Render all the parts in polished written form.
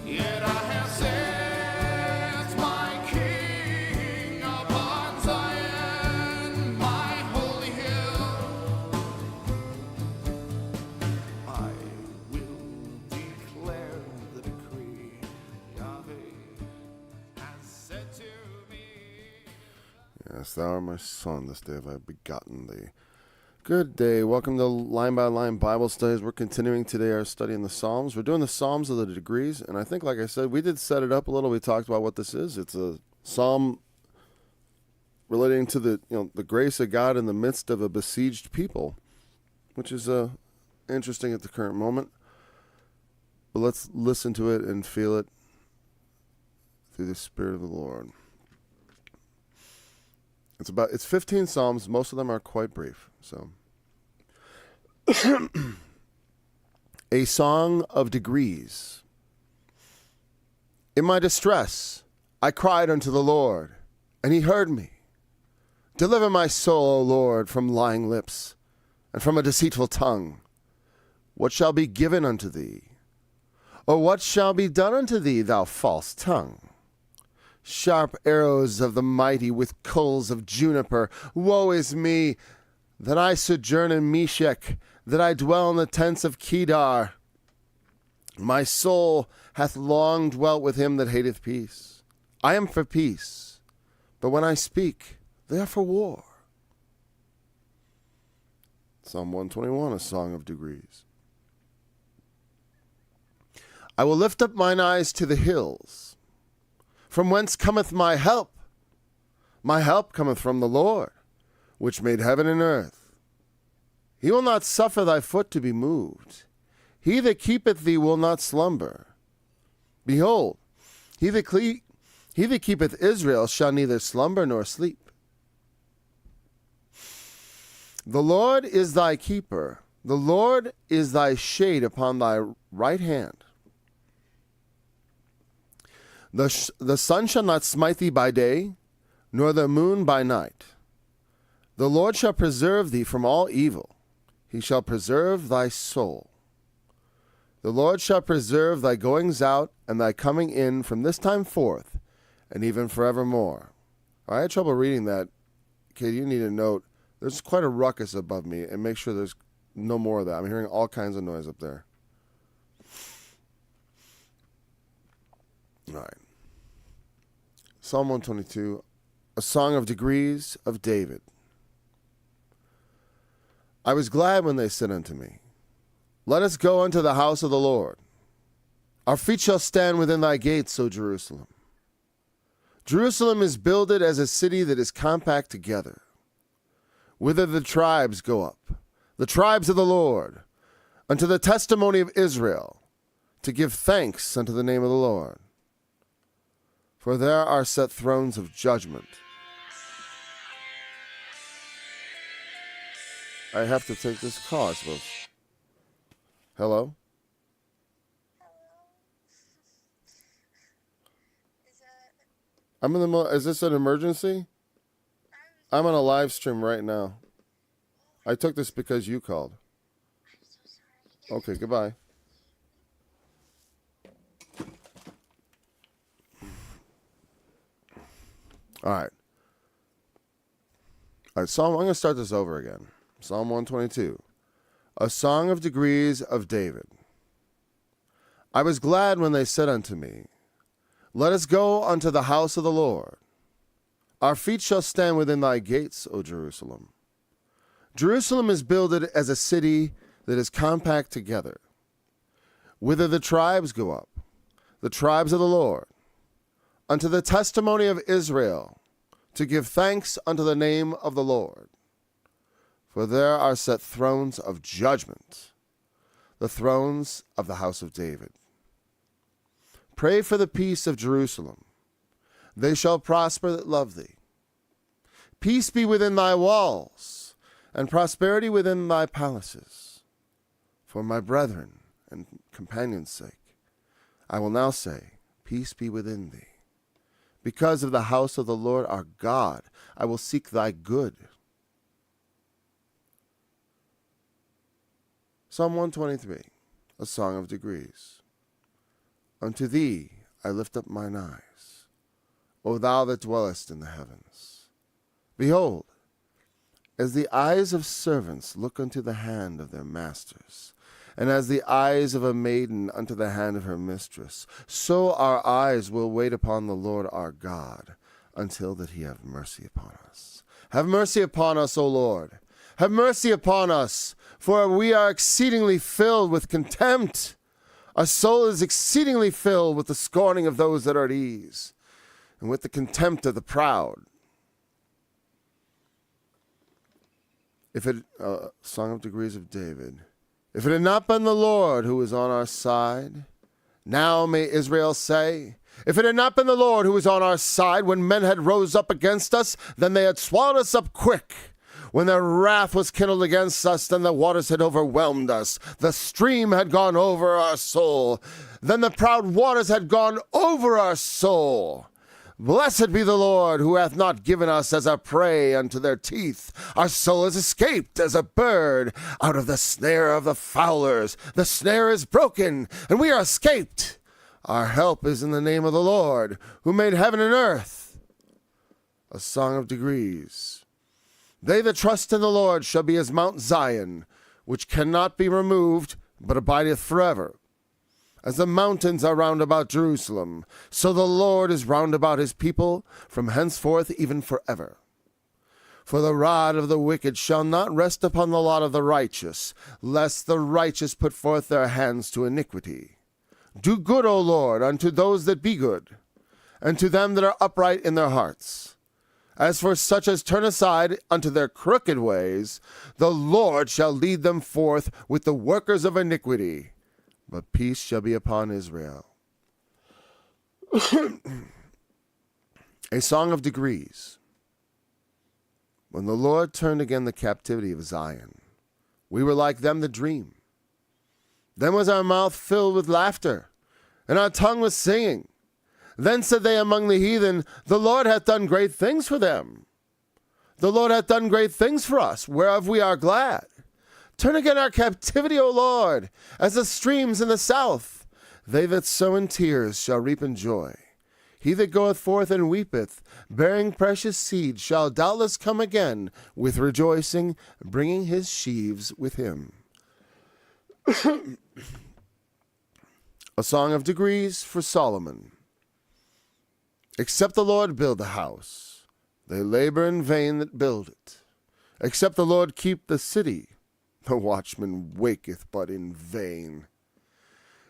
Yet I have set my King upon Zion, my holy hill. I will declare the decree Yahweh has said to me. Yes, thou art my son, this day have I begotten thee. Good day. Welcome to Line by Line Bible Studies. We're continuing today our study in the Psalms. We're doing the Psalms of the degrees, and I think, like I said, we did set it up a little. We talked about what this is. It's a psalm relating to the grace of God in the midst of a besieged people, which is interesting at the current moment. But let's listen to it and feel it through the Spirit of the Lord. It's 15 Psalms. Most of them are quite brief. So, a song of degrees. In my distress, I cried unto the Lord, and he heard me. Deliver my soul, O Lord, from lying lips, and from a deceitful tongue. What shall be given unto thee? Or what shall be done unto thee, thou false tongue? Sharp arrows of the mighty with coals of juniper. Woe is me, that I sojourn in Meshech, that I dwell in the tents of Kedar. My soul hath long dwelt with him that hateth peace. I am for peace, but when I speak, they are for war. Psalm 121, a song of degrees. I will lift up mine eyes to the hills. From whence cometh my help? My help cometh from the Lord, which made heaven and earth. He will not suffer thy foot to be moved. He that keepeth thee will not slumber. Behold, he that keepeth Israel shall neither slumber nor sleep. The Lord is thy keeper. The Lord is thy shade upon thy right hand. The sun shall not smite thee by day, nor the moon by night. The Lord shall preserve thee from all evil. He shall preserve thy soul. The Lord shall preserve thy goings out and thy coming in from this time forth, and even forevermore. I had trouble reading that. Katie, you need to note, there's quite a ruckus above me, and make sure there's no more of that. I'm hearing all kinds of noise up there. All right. Psalm 122, a song of degrees of David. I was glad when they said unto me, let us go unto the house of the Lord. Our feet shall stand within thy gates, O Jerusalem. Jerusalem is builded as a city that is compact together, whither the tribes go up, the tribes of the Lord, unto the testimony of Israel, to give thanks unto the name of the Lord. For there are set thrones of judgment. I have to take this call, I suppose. Hello? I'm in the is this an emergency? I'm on a live stream right now. I took this because you called. Okay, goodbye. All right. I'm going to start this over again. Psalm 122. A song of degrees of David. I was glad when they said unto me, let us go unto the house of the Lord. Our feet shall stand within thy gates, O Jerusalem. Jerusalem is builded as a city that is compact together, whither the tribes go up, the tribes of the Lord, unto the testimony of Israel, to give thanks unto the name of the Lord. For there are set thrones of judgment, the thrones of the house of David. Pray for the peace of Jerusalem. They shall prosper that love thee. Peace be within thy walls, and prosperity within thy palaces. For my brethren and companions' sake, I will now say, peace be within thee. Because of the house of the Lord our God, I will seek thy good. Psalm 123, A song of degrees. Unto thee I lift up mine eyes, O thou that dwellest in the heavens. Behold, as the eyes of servants look unto the hand of their masters, and as the eyes of a maiden unto the hand of her mistress, so our eyes will wait upon the Lord our God, until that he have mercy upon us. Have mercy upon us, O Lord. Have mercy upon us, for we are exceedingly filled with contempt. Our soul is exceedingly filled with the scorning of those that are at ease, and with the contempt of the proud. Song of Degrees of David. If it had not been the Lord who was on our side, now may Israel say, if it had not been the Lord who was on our side when men had rose up against us, then they had swallowed us up quick. When their wrath was kindled against us, then the waters had overwhelmed us. The stream had gone over our soul. Then the proud waters had gone over our soul. Blessed be the Lord, who hath not given us as a prey unto their teeth. Our soul is escaped as a bird out of the snare of the fowlers. The snare is broken, and we are escaped. Our help is in the name of the Lord, who made heaven and earth. A song of degrees. They that trust in the Lord shall be as Mount Zion, which cannot be removed, but abideth forever. As the mountains are round about Jerusalem, so the Lord is round about his people, from henceforth even forever. For the rod of the wicked shall not rest upon the lot of the righteous, lest the righteous put forth their hands to iniquity. Do good, O Lord, unto those that be good, and to them that are upright in their hearts. As for such as turn aside unto their crooked ways, the Lord shall lead them forth with the workers of iniquity. But peace shall be upon Israel. A song of degrees. When the Lord turned again the captivity of Zion, we were like them that dream. Then was our mouth filled with laughter, and our tongue with singing. Then said they among the heathen, the Lord hath done great things for them. The Lord hath done great things for us, whereof we are glad. Turn again our captivity, O Lord, as the streams in the south. They that sow in tears shall reap in joy. He that goeth forth and weepeth, bearing precious seed, shall doubtless come again with rejoicing, bringing his sheaves with him. A song of degrees for Solomon. Except the Lord build the house, they labor in vain that build it. Except the Lord keep the city, the watchman waketh but in vain.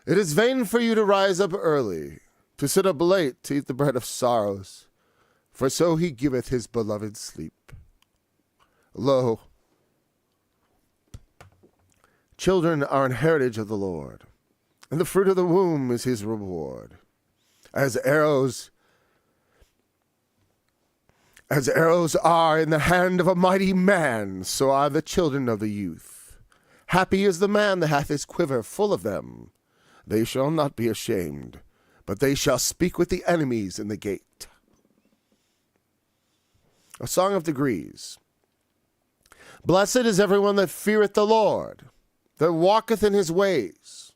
It is vain for you to rise up early, to sit up late to eat the bread of sorrows, for so he giveth his beloved sleep. Lo, children are an heritage of the Lord, and the fruit of the womb is his reward. As arrows are in the hand of a mighty man, so are the children of the youth. Happy is the man that hath his quiver full of them. They shall not be ashamed, but they shall speak with the enemies in the gate. A song of degrees. Blessed is everyone that feareth the Lord, that walketh in his ways.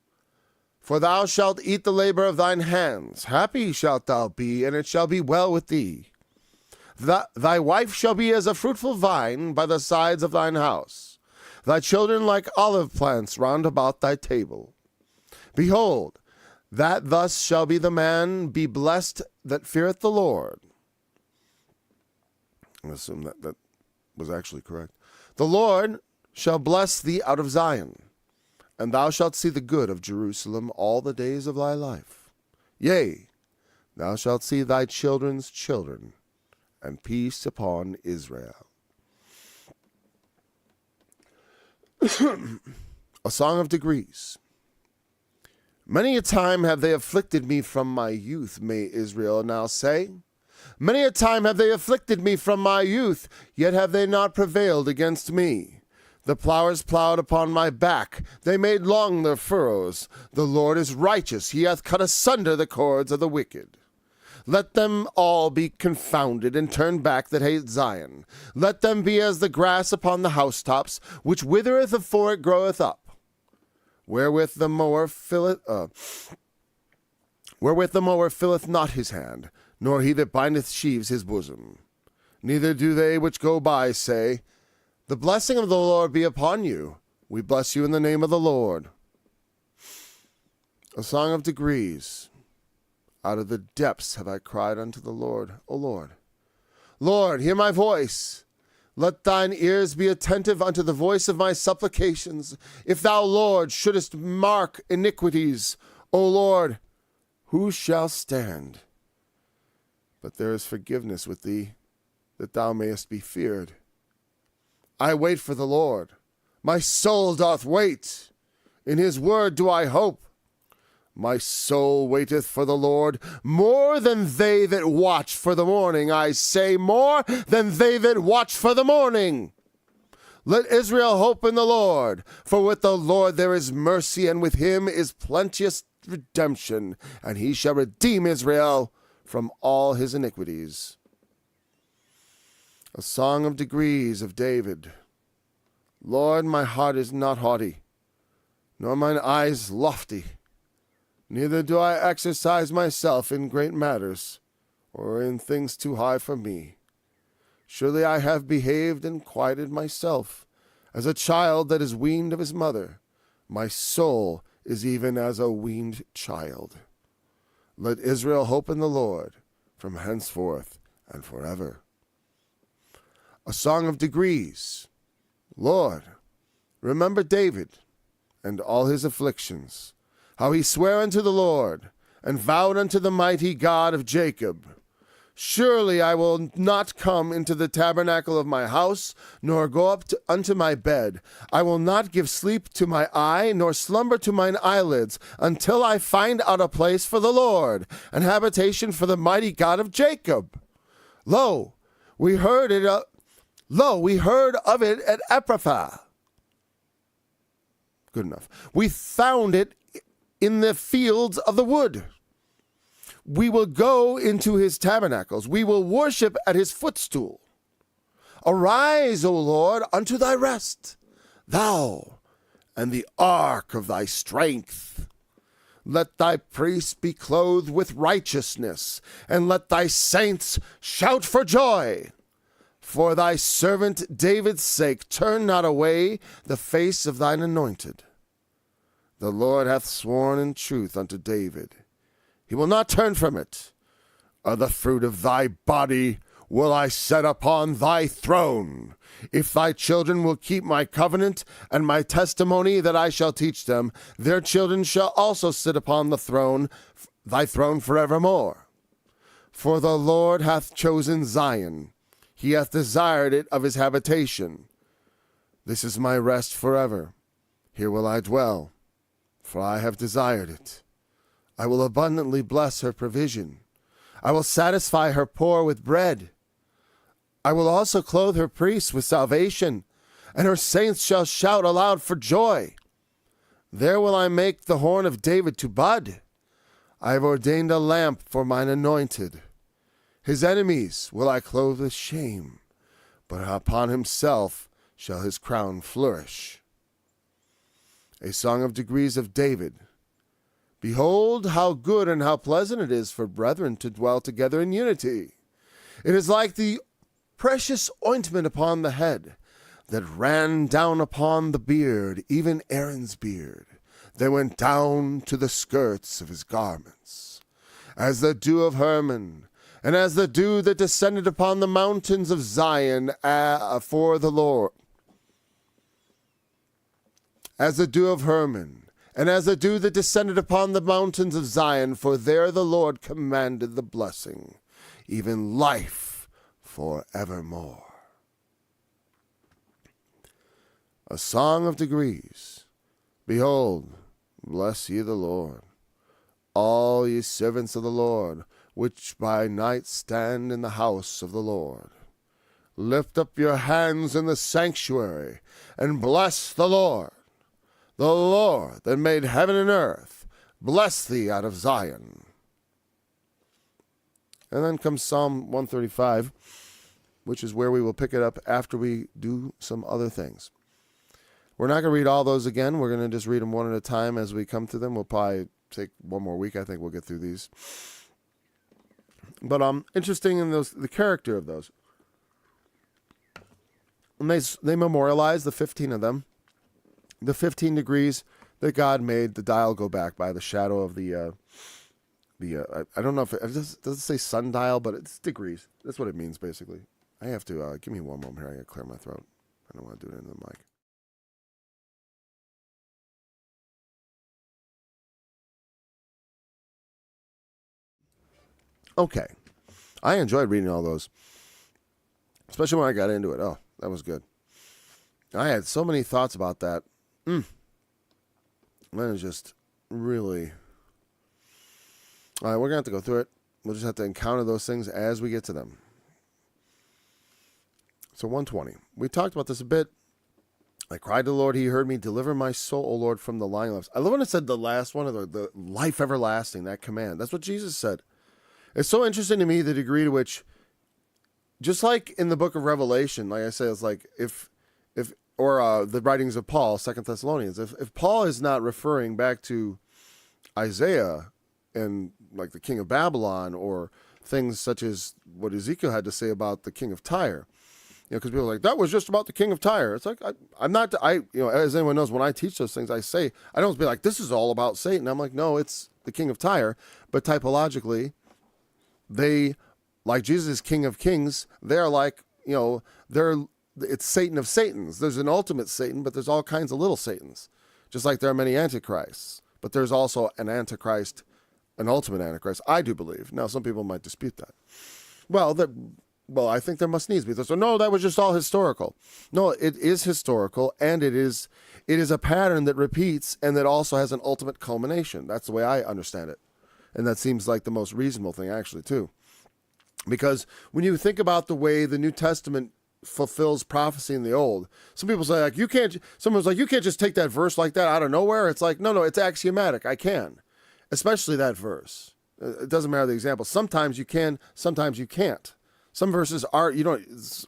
For thou shalt eat the labor of thine hands. Happy shalt thou be, and it shall be well with thee. Thy wife shall be as a fruitful vine by the sides of thine house, thy children like olive plants round about thy table. Behold, that thus shall be the man be blessed that feareth the Lord. I assume that was actually correct. The Lord shall bless thee out of Zion, and thou shalt see the good of Jerusalem all the days of thy life. Yea, thou shalt see thy children's children, and peace upon Israel. A song of degrees. Many a time have they afflicted me from my youth, may Israel now say. Many a time have they afflicted me from my youth, yet have they not prevailed against me. The plowers plowed upon my back, they made long their furrows. The Lord is righteous, he hath cut asunder the cords of the wicked. Let them all be confounded and turn back that hate Zion. Let them be as the grass upon the housetops, which withereth afore it groweth up, wherewith the mower filleth not his hand, nor he that bindeth sheaves his bosom. Neither do they which go by say, The blessing of the Lord be upon you. We bless you in the name of the Lord. A song of degrees. Out of the depths have I cried unto the Lord. O Lord, Lord, hear my voice. Let thine ears be attentive unto the voice of my supplications. If thou, Lord, shouldest mark iniquities, O Lord, who shall stand? But there is forgiveness with thee, that thou mayest be feared. I wait for the Lord. My soul doth wait. In his word do I hope. My soul waiteth for the Lord more than they that watch for the morning. I say, more than they that watch for the morning. Let Israel hope in the Lord, for with the Lord there is mercy, and with him is plenteous redemption, and he shall redeem Israel from all his iniquities. A song of degrees of David. Lord, my heart is not haughty, nor mine eyes lofty. Neither do I exercise myself in great matters, or in things too high for me. Surely I have behaved and quieted myself, as a child that is weaned of his mother. My soul is even as a weaned child. Let Israel hope in the Lord, from henceforth and forever. A song of degrees. Lord, remember David and all his afflictions, how he sware unto the Lord, and vowed unto the mighty God of Jacob. Surely I will not come into the tabernacle of my house, nor go up unto my bed. I will not give sleep to my eye, nor slumber to mine eyelids, until I find out a place for the Lord, an habitation for the mighty God of Jacob. Lo, we heard of it at Ephrathah. Good enough. We found it in the fields of the wood. We will go into his tabernacles. We will worship at his footstool. Arise, O Lord, unto thy rest, thou and the ark of thy strength. Let thy priests be clothed with righteousness, and let thy saints shout for joy. For thy servant David's sake, turn not away the face of thine anointed. The Lord hath sworn in truth unto David. He will not turn from it. Of the fruit of thy body will I set upon thy throne. If thy children will keep my covenant and my testimony that I shall teach them, their children shall also sit upon the throne, thy throne forevermore. For the Lord hath chosen Zion. He hath desired it of his habitation. This is my rest forever. Here will I dwell, for I have desired it. I will abundantly bless her provision. I will satisfy her poor with bread. I will also clothe her priests with salvation, and her saints shall shout aloud for joy. There will I make the horn of David to bud. I have ordained a lamp for mine anointed. His enemies will I clothe with shame, but upon himself shall his crown flourish. A song of degrees of David. Behold, how good and how pleasant it is for brethren to dwell together in unity. It is like the precious ointment upon the head, that ran down upon the beard, even Aaron's beard, that went down to the skirts of his garments, as the dew of Hermon, and as the dew that descended upon the mountains of Zion for the Lord. As the dew of Hermon, and as the dew that descended upon the mountains of Zion, for there the Lord commanded the blessing, even life forevermore. A song of degrees. Behold, bless ye the Lord, all ye servants of the Lord, which by night stand in the house of the Lord. Lift up your hands in the sanctuary, and bless the Lord. The Lord that made heaven and earth, bless thee out of Zion. And then comes Psalm 135, which is where we will pick it up after we do some other things. We're not going to read all those again. We're going to just read them one at a time as we come to them. We'll probably take one more week. I think we'll get through these. But interesting in the character of those. And they memorialize the 15 of them. The 15 degrees that God made the dial go back by, the shadow of the I don't know if does it say sundial, but it's degrees. That's what it means, basically. I have to, give me one moment here. I got to clear my throat. I don't want to do it into the mic. Okay. I enjoyed reading all those, especially when I got into it. Oh, that was good. I had so many thoughts about that. That is just really... All right, we're going to have to go through it. We'll just have to encounter those things as we get to them. So 120. We talked about this a bit. I cried to the Lord. He heard me. Deliver my soul, O Lord, from the lying lips. I love when it said the last one, or the life everlasting, that command. That's what Jesus said. It's so interesting to me the degree to which, just like in the book of Revelation, like I say, it's like or the writings of Paul, 2 Thessalonians, if Paul is not referring back to Isaiah and like the king of Babylon, or things such as what Ezekiel had to say about the king of Tyre, because people are like, that was just about the king of Tyre. It's like, I'm not, as anyone knows, when I teach those things, I don't be like, this is all about Satan. I'm like, no, it's the king of Tyre. But typologically, they, like Jesus is King of Kings, they're like, it's Satan of Satans. There's an ultimate Satan, but there's all kinds of little Satans. Just like there are many antichrists. But there's also an antichrist, an ultimate antichrist, I do believe. Now, some people might dispute that. Well, I think there must needs be. So, no, that was just all historical. No, it is historical, and it is a pattern that repeats and that also has an ultimate culmination. That's the way I understand it. And that seems like the most reasonable thing, actually, too. Because when you think about the way the New Testament fulfills prophecy in the Old, some people say, like, someone's like, you can't just take that verse like that out of nowhere. It's like, no, it's axiomatic. I can. Especially that verse. It doesn't matter the example. Sometimes you can, sometimes you can't. Some verses are,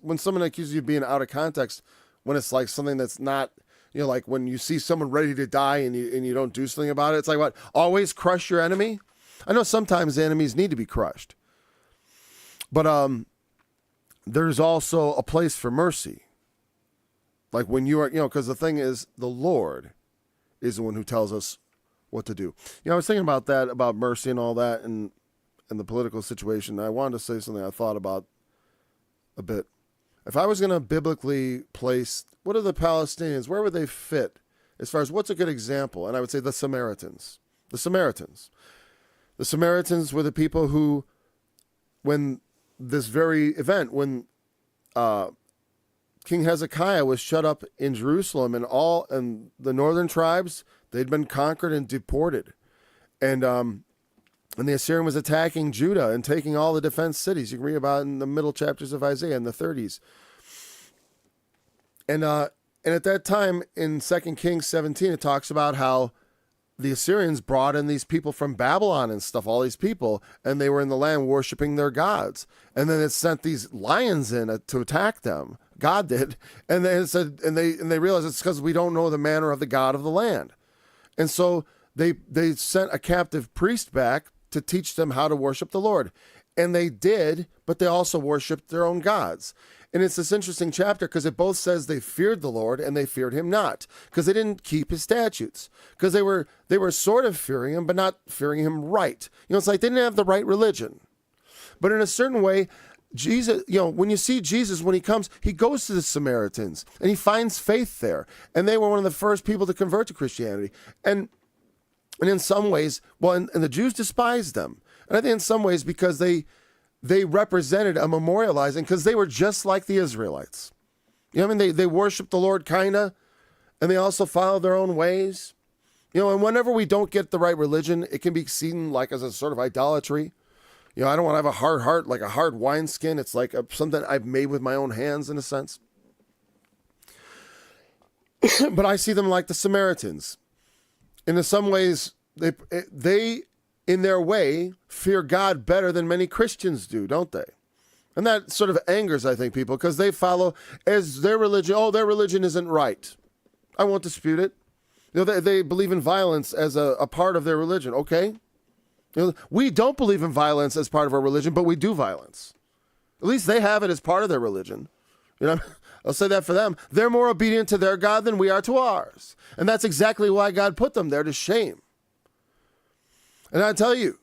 when someone accuses you of being out of context, when it's like something that's not, like when you see someone ready to die and you don't do something about it, it's like what? Always crush your enemy? I know sometimes the enemies need to be crushed. But there's also a place for mercy. Like when you are, because the thing is, the Lord is the one who tells us what to do. I was thinking about that, about mercy and all that, and the political situation. I wanted to say something I thought about a bit. If I was going to biblically place, what are the Palestinians? Where would they fit as far as what's a good example? And I would say the Samaritans. The Samaritans. The Samaritans were the people who, when this very event, when King Hezekiah was shut up in Jerusalem, and the northern tribes, they'd been conquered and deported. And the Assyrian was attacking Judah and taking all the defense cities. You can read about it in the middle chapters of Isaiah in the 30s. And at that time in 2 Kings 17, it talks about how the Assyrians brought in these people from Babylon and stuff, all these people, and they were in the land worshiping their gods. And then it sent these lions in to attack them. God did. And then it said, and they realized it's because we don't know the manner of the God of the land. And so they sent a captive priest back to teach them how to worship the Lord. And they did, but they also worshiped their own gods. And it's this interesting chapter because it both says they feared the Lord and they feared him not, because they didn't keep his statutes, because they were sort of fearing him, but not fearing him right. It's like they didn't have the right religion. But in a certain way, Jesus, when you see Jesus, when he comes, he goes to the Samaritans and he finds faith there. And they were one of the first people to convert to Christianity. And in some ways, and the Jews despised them. And I think in some ways because they represented a memorializing, because they were just like the Israelites. They worshiped the Lord kind of, and they also followed their own ways. And whenever we don't get the right religion, it can be seen like as a sort of idolatry. I don't want to have a hard heart, like a hard wineskin. It's like something I've made with my own hands in a sense. But I see them like the Samaritans. And in some ways, they in their way, fear God better than many Christians do, don't they? And that sort of angers, I think, people, because they follow as their religion. Oh, their religion isn't right. I won't dispute it. They believe in violence as a part of their religion. Okay. We don't believe in violence as part of our religion, but we do violence. At least they have it as part of their religion. I'll say that for them. They're more obedient to their God than we are to ours. And that's exactly why God put them there, to shame. And I tell you,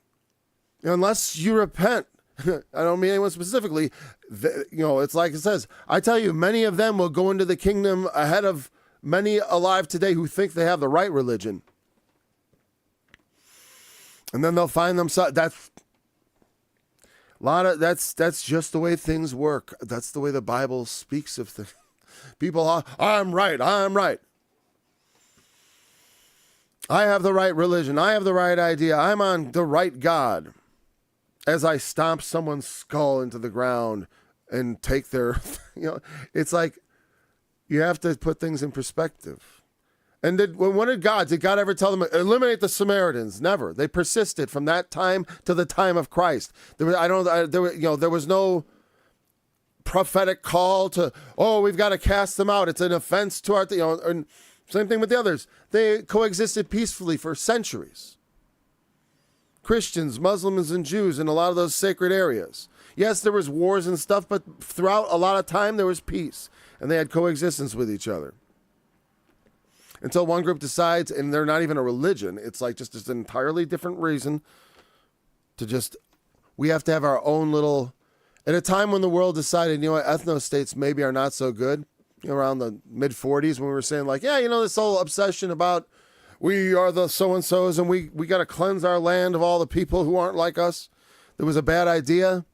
unless you repent, I don't mean anyone specifically, it's like it says, I tell you, many of them will go into the kingdom ahead of many alive today who think they have the right religion. And then they'll find themselves, that's just the way things work. That's the way the Bible speaks of things. People are, I'm right. I have the right religion. I have the right idea. I'm on the right God. As I stomp someone's skull into the ground and take their, it's like you have to put things in perspective. And did God ever tell them, eliminate the Samaritans? Never. They persisted from that time to the time of Christ. There was no prophetic call to, we've got to cast them out. It's an offense to our, and same thing with the others. They coexisted peacefully for centuries. Christians, Muslims, and Jews in a lot of those sacred areas. Yes, there was wars and stuff, but throughout a lot of time, there was peace. And they had coexistence with each other. Until one group decides, and they're not even a religion, it's like just an entirely different reason we have to have our own little, at a time when the world decided, ethno-states maybe are not so good, around the mid-40s when we were saying this whole obsession about we are the so-and-sos and we got to cleanse our land of all the people who aren't like us. That was a bad idea.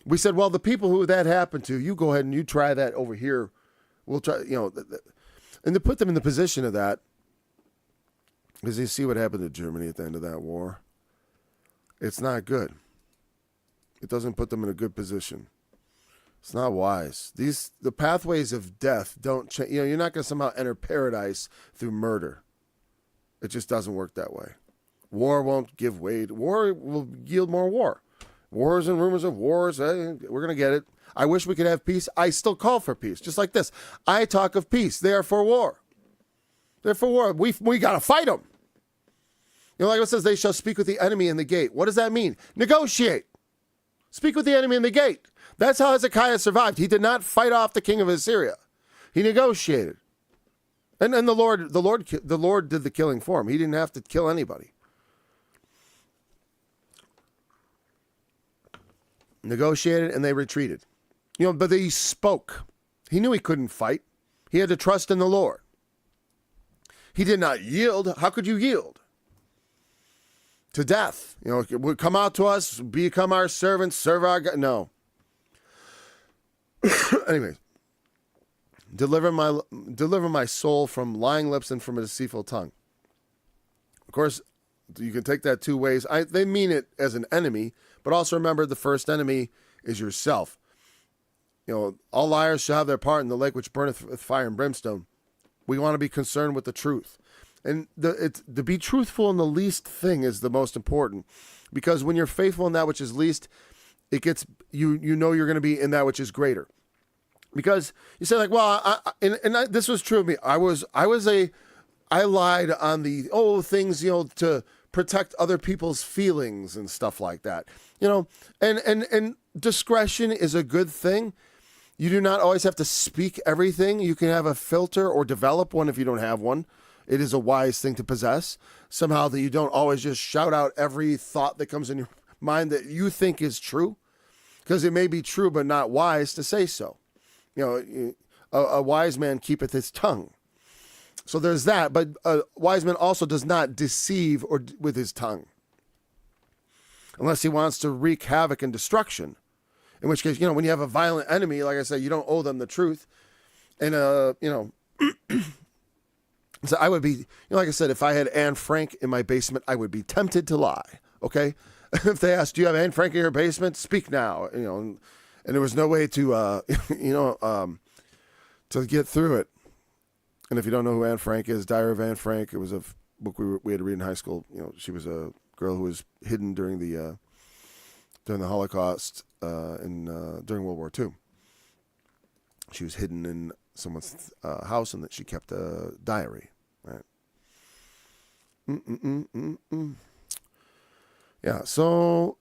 We said, well, the people who that happened to, you go ahead and you try that over here. We'll try, and to put them in the position of that, because you see what happened to Germany at the end of that war. It's not good. It doesn't put them in a good position. It's not wise. The pathways of death don't change. You're not going to somehow enter paradise through murder. It just doesn't work that way. War won't give way. War will yield more war. Wars and rumors of wars. We're going to get it. I wish we could have peace. I still call for peace, just like this. I talk of peace. They are for war. They're for war. We got to fight them. Like it says, they shall speak with the enemy in the gate. What does that mean? Negotiate. Speak with the enemy in the gate. That's how Hezekiah survived. He did not fight off the king of Assyria. He negotiated. And the Lord did the killing for him. He didn't have to kill anybody. Negotiated and they retreated. But he spoke. He knew he couldn't fight. He had to trust in the Lord. He did not yield. How could you yield? To death. Come out to us, become our servants, serve our God. No. Anyways. Deliver my soul from lying lips and from a deceitful tongue. Of course, you can take that two ways. They mean it as an enemy, but also remember the first enemy is yourself. All liars shall have their part in the lake which burneth with fire and brimstone. We want to be concerned with the truth. And to be truthful in the least thing is the most important. Because when you're faithful in that which is least, it gets you're going to be in that which is greater. Because you say this was true of me. I lied on the things to protect other people's feelings and stuff like that. And discretion is a good thing. You do not always have to speak everything. You can have a filter or develop one if you don't have one. It is a wise thing to possess. Somehow that you don't always just shout out every thought that comes in your mind that you think is true, because it may be true but not wise to say so. A wise man keepeth his tongue. So there's that, but a wise man also does not deceive with his tongue. Unless he wants to wreak havoc and destruction. In which case, when you have a violent enemy, like I said, you don't owe them the truth. And, so I would be, like I said, if I had Anne Frank in my basement, I would be tempted to lie, okay? If they asked, do you have Anne Frank in your basement? Speak now, and there was no way to, to get through it. And if you don't know who Anne Frank is, Diary of Anne Frank, it was a book we had to read in high school. She was a girl who was hidden during the Holocaust and during World War II. She was hidden in someone's house and that she kept a diary, right? Yeah, so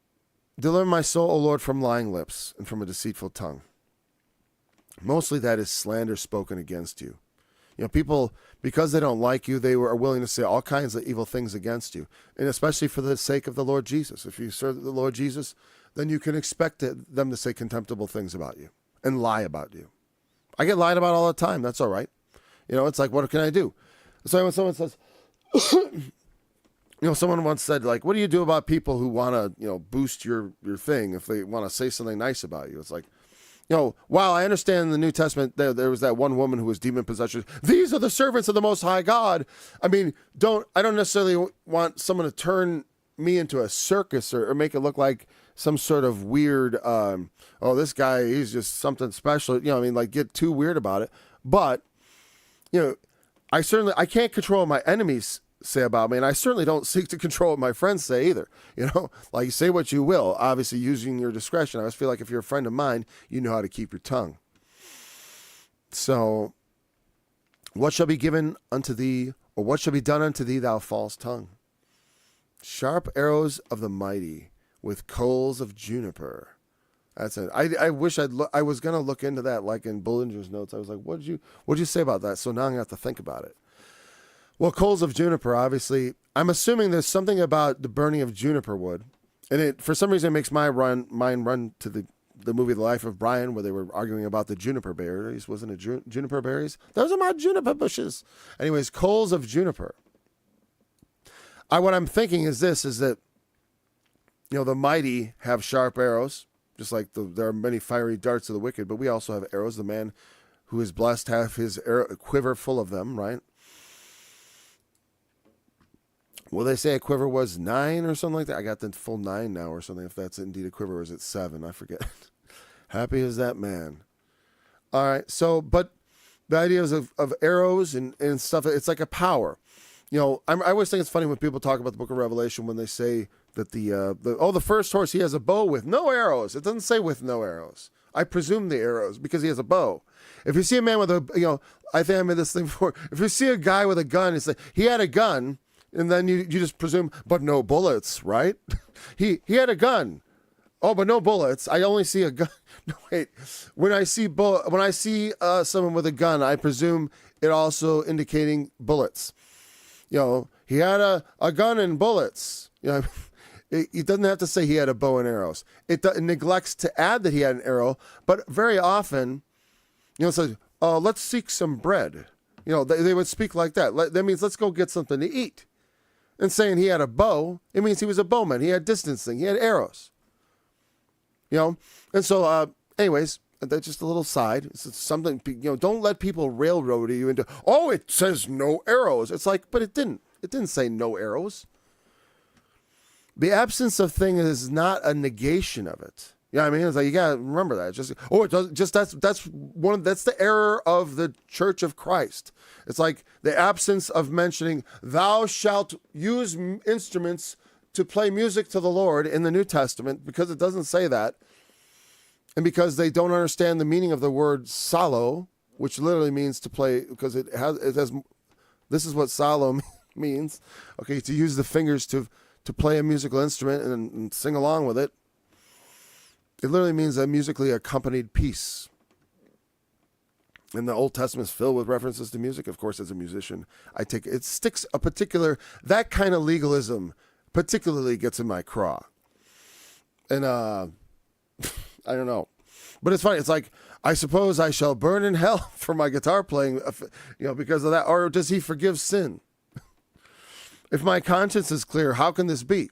deliver my soul, O Lord, from lying lips and from a deceitful tongue. Mostly that is slander spoken against you. People, because they don't like you, they are willing to say all kinds of evil things against you. And especially for the sake of the Lord Jesus. If you serve the Lord Jesus, then you can expect them to say contemptible things about you and lie about you. I get lied about all the time. That's all right. It's like, what can I do? So when someone says, someone once said, like, what do you do about people who want to, boost your thing if they want to say something nice about you? It's like, while I understand in the New Testament there was that one woman who was demon possessed. These are the servants of the Most High God. I mean, I don't necessarily want someone to turn me into a circus or make it look like some sort of weird, this guy, he's just something special. Like get too weird about it. But, I can't control what my enemies say about me, and I certainly don't seek to control what my friends say either. Like say what you will, obviously using your discretion. I always feel like if you're a friend of mine, you know how to keep your tongue. So, what shall be given unto thee, or what shall be done unto thee, thou false tongue? Sharp arrows of the mighty with coals of juniper. That's it. I wish I was gonna look into that, like in Bullinger's notes. I was like, what'd you say about that? So now I'm gonna have to think about it. Well, coals of juniper, obviously, I'm assuming there's something about the burning of juniper wood, and it for some reason it makes my mind run to the movie The Life of Brian, where they were arguing about the juniper berries. Wasn't it juniper berries? Those are my juniper bushes. Anyways, coals of juniper. What I'm thinking is that the mighty have sharp arrows. Just like there are many fiery darts of the wicked, but we also have arrows. The man who is blessed have his quiver full of them, right? Well, they say a quiver was 9 or something like that. I got the full 9 now or something, if that's indeed a quiver, or is it 7? I forget. Happy as that man. All right, so, but the ideas of arrows and stuff, it's like a power. I always think it's funny when people talk about the book of Revelation when they say that the first horse, he has a bow with no arrows. It doesn't say with no arrows. I presume the arrows because he has a bow. If you see a man with I think I made this thing before. If you see a guy with a gun, it's like he had a gun, and then you just presume, but no bullets, right? he had a gun. Oh, but no bullets. I only see a gun. No, wait. When I see someone with a gun, I presume it also indicating bullets. He had a gun and bullets. It doesn't have to say he had a bow and arrows. It neglects to add that he had an arrow, but very often, it says, let's seek some bread. They would speak like that. That means let's go get something to eat. And saying he had a bow, it means he was a bowman. He had distancing. He had arrows. And so, anyways, that's just a little side. It's something, don't let people railroad you into, it says no arrows. It's like, but it didn't. It didn't say no arrows. The absence of thing is not a negation of it. I mean? It's like, you gotta remember that. It does. That's the error of the Church of Christ. It's like the absence of mentioning, thou shalt use instruments to play music to the Lord in the New Testament, because it doesn't say that. And because they don't understand the meaning of the word solo, which literally means to play, because it has, this is what solo means. Okay, to use the fingers to play a musical instrument and sing along with it. It literally means a musically accompanied piece. And the Old Testament is filled with references to music. Of course, as a musician, it sticks that kind of legalism particularly gets in my craw. And, I don't know. But it's funny. It's like, I suppose I shall burn in hell for my guitar playing, because of that. Or does he forgive sin? If my conscience is clear, how can this be?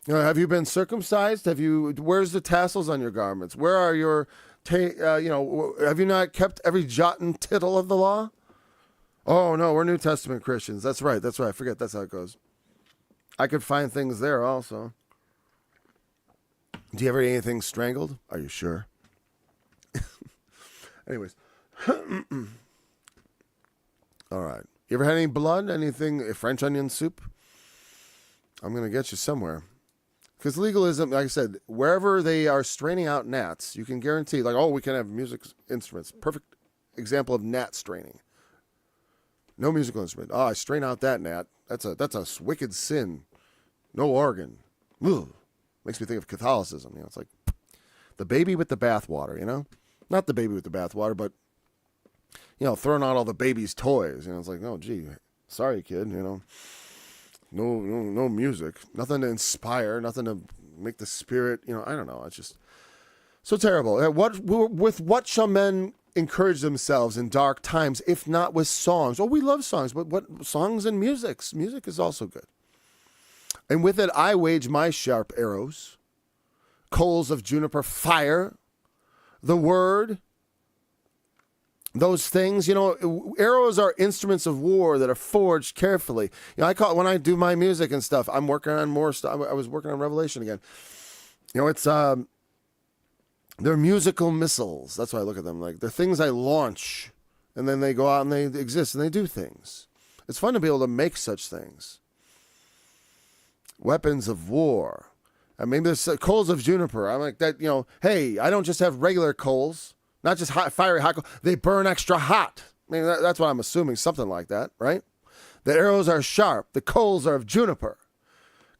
Have you been circumcised? Where's the tassels on your garments? Where are your, have you not kept every jot and tittle of the law? Oh, no, we're New Testament Christians. That's right. I forget that's how it goes. I could find things there also. Do you ever eat anything strangled? Are you sure? Anyways. All right. You ever had any blood? Anything? French onion soup? I'm going to get you somewhere. Because legalism, like I said, wherever they are straining out gnats, you can guarantee, we can have music instruments. Perfect example of gnat straining. No musical instrument. Oh, I strain out that gnat. That's a wicked sin. No organ. Ugh. Makes me think of Catholicism. It's like the baby with the bathwater, Not the baby with the bathwater, but, throwing out all the baby's toys. It's like, oh, gee, sorry, kid, No music. Nothing to inspire. Nothing to make the spirit, I don't know. It's just so terrible. With what shall men encourage themselves in dark times, if not with songs? Oh, we love songs, but what songs and music? Music is also good. And with it, I wage my sharp arrows, coals of juniper fire, the word, those things. Arrows are instruments of war that are forged carefully. I call it, when I do my music and stuff, I'm working on more stuff. I was working on Revelation again. It's, they're musical missiles. That's why I look at them. Like, they're things I launch, and then they go out and they exist and they do things. It's fun to be able to make such things. Weapons of war. I mean, there's coals of juniper. I'm like that, hey, I don't just have regular coals, not just fiery hot coals. They burn extra hot. I mean, that's what I'm assuming, something like that, right? The arrows are sharp. The coals are of juniper.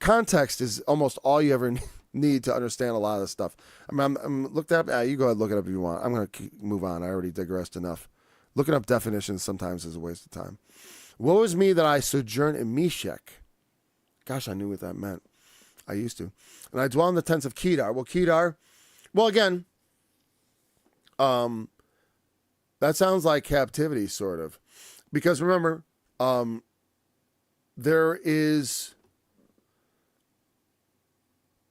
Context is almost all you ever need to understand a lot of this stuff. I'm looked up. You go ahead and look it up if you want. I'm going to move on. I already digressed enough. Looking up definitions sometimes is a waste of time. Woe is me that I sojourn in Meshech. Gosh, I knew what that meant. I used to. And I dwell in the tents of Kedar. Well, again, that sounds like captivity, sort of. Because remember, there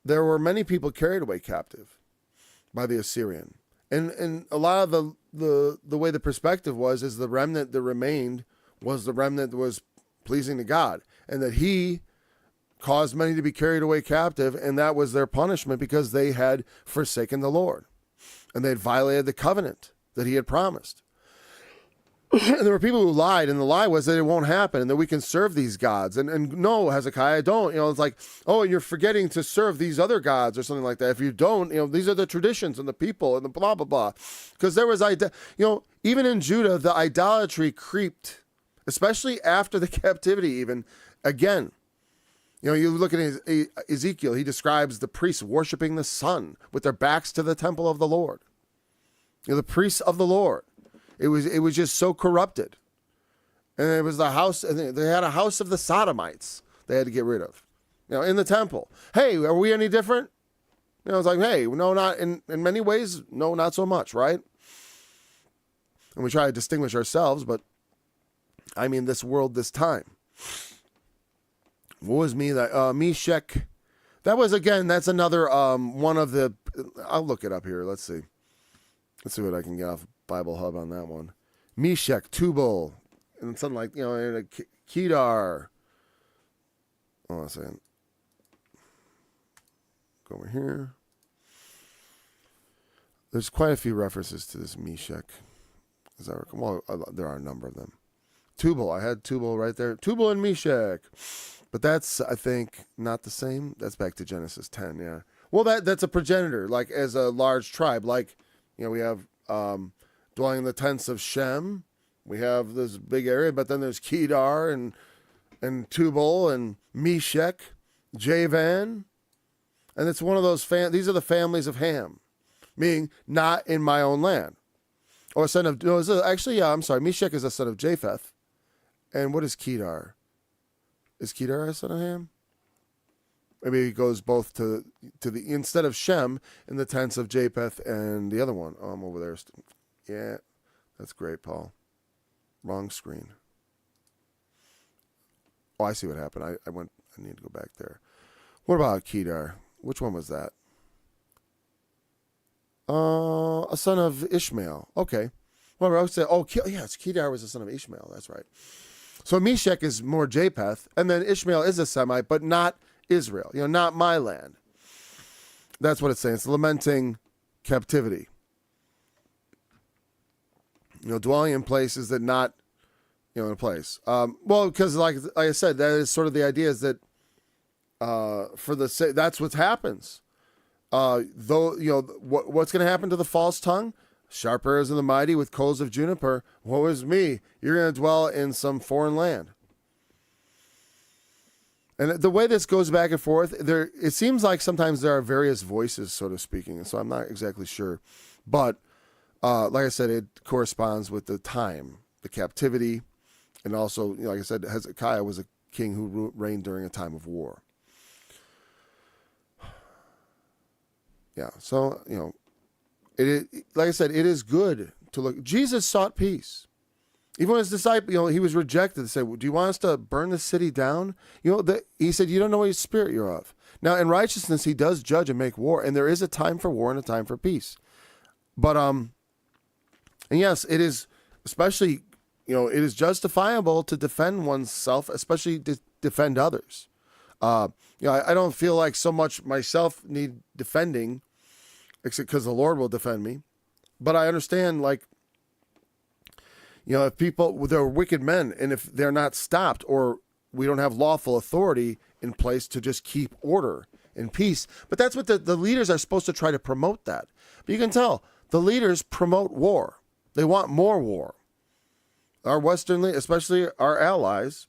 were many people carried away captive by the Assyrian. And a lot of the way the perspective is the remnant that remained was the remnant that was pleasing to God. And that he caused many to be carried away captive, and that was their punishment because they had forsaken the Lord. And they had violated the covenant that he had promised. And there were people who lied, and the lie was that it won't happen and that we can serve these gods. And no, Hezekiah, don't. It's like, oh, you're forgetting to serve these other gods or something like that. If you don't, these are the traditions and the people and the blah, blah, blah. Because there was, even in Judah, the idolatry creeped, especially after the captivity even, again. You look at Ezekiel, he describes the priests worshiping the sun with their backs to the temple of the Lord. The priests of the Lord. It was just so corrupted. And it was the house, they had a house of the Sodomites they had to get rid of, in the temple. Hey, are we any different? It's like, hey, no, not in many ways, no, not so much, right? And we try to distinguish ourselves, but I mean this world, this time. What was me that Meshech? That was, again, that's another one of the. I'll look it up here. Let's see what I can get off Bible Hub on that one. Meshech, Tubal, and something like Kedar. Hold on a second. Go over here. There's quite a few references to this Meshech. Well, there are a number of them. Tubal, I had Tubal right there. Tubal and Meshech. But that's, I think, not the same. That's back to Genesis 10, yeah. Well, that's a progenitor, like as a large tribe. Like, we have dwelling in the tents of Shem. We have this big area, but then there's Kedar and Tubal and Meshech, Javan. And it's one of those, these are the families of Ham, meaning not in my own land. Or a son of, no, I'm sorry, Meshech is a son of Japheth. And what is Kedar? Is Kedar a son of Ham? Maybe he goes both to the, instead of Shem, in the tents of Japheth and the other one. Oh, I'm over there. Yeah, that's great, Paul. Wrong screen. Oh, I see what happened. I need to go back there. What about Kedar? Which one was that? A son of Ishmael. Okay. Well, I would say, yes, Kedar was a son of Ishmael. That's right. So Meshech is more Japheth, and then Ishmael is a Semite, but not Israel. Not my land. That's what it's saying. It's lamenting captivity. Dwelling in places that not, in a place. Well, because like I said, that is sort of the idea is that that's what happens. What's going to happen to the false tongue? Sharp arrows of the mighty with coals of juniper. Woe is me. You're going to dwell in some foreign land. And the way this goes back and forth, it seems like sometimes there are various voices, so to speaking. And so I'm not exactly sure. But like I said, it corresponds with the time, the captivity. And also, like I said, Hezekiah was a king who reigned during a time of war. Yeah, so, like I said, it is good to look. Jesus sought peace. Even when his disciple, he was rejected. They said, do you want us to burn the city down? He said, you don't know what spirit you're of. Now, in righteousness, he does judge and make war, and there is a time for war and a time for peace. But, and yes, it is, especially, it is justifiable to defend oneself, especially to defend others. I don't feel like so much myself need defending, except because the Lord will defend me. But I understand, if people, they're wicked men, and if they're not stopped, or we don't have lawful authority in place to just keep order and peace. But that's what the leaders are supposed to try to promote that. But you can tell, the leaders promote war. They want more war. Our Western, especially our allies,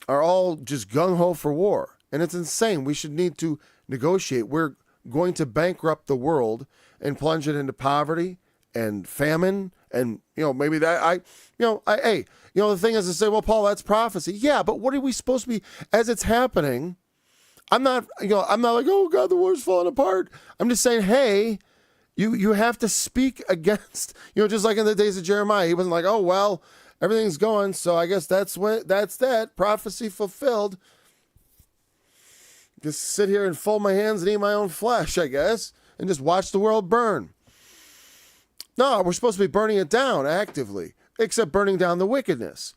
are all just gung-ho for war. And it's insane. We should need to negotiate. We're going to bankrupt the world and plunge it into poverty and famine. And, maybe that the thing is to say, well, Paul, that's prophecy. Yeah, but what are we supposed to be, as it's happening? I'm not like, oh God, the war's falling apart. I'm just saying, hey, you have to speak against, just like in the days of Jeremiah. He wasn't like, oh, well, everything's going, so I guess that's that prophecy fulfilled. Just sit here and fold my hands and eat my own flesh, I guess, and just watch the world burn. No, we're supposed to be burning it down actively, except burning down the wickedness.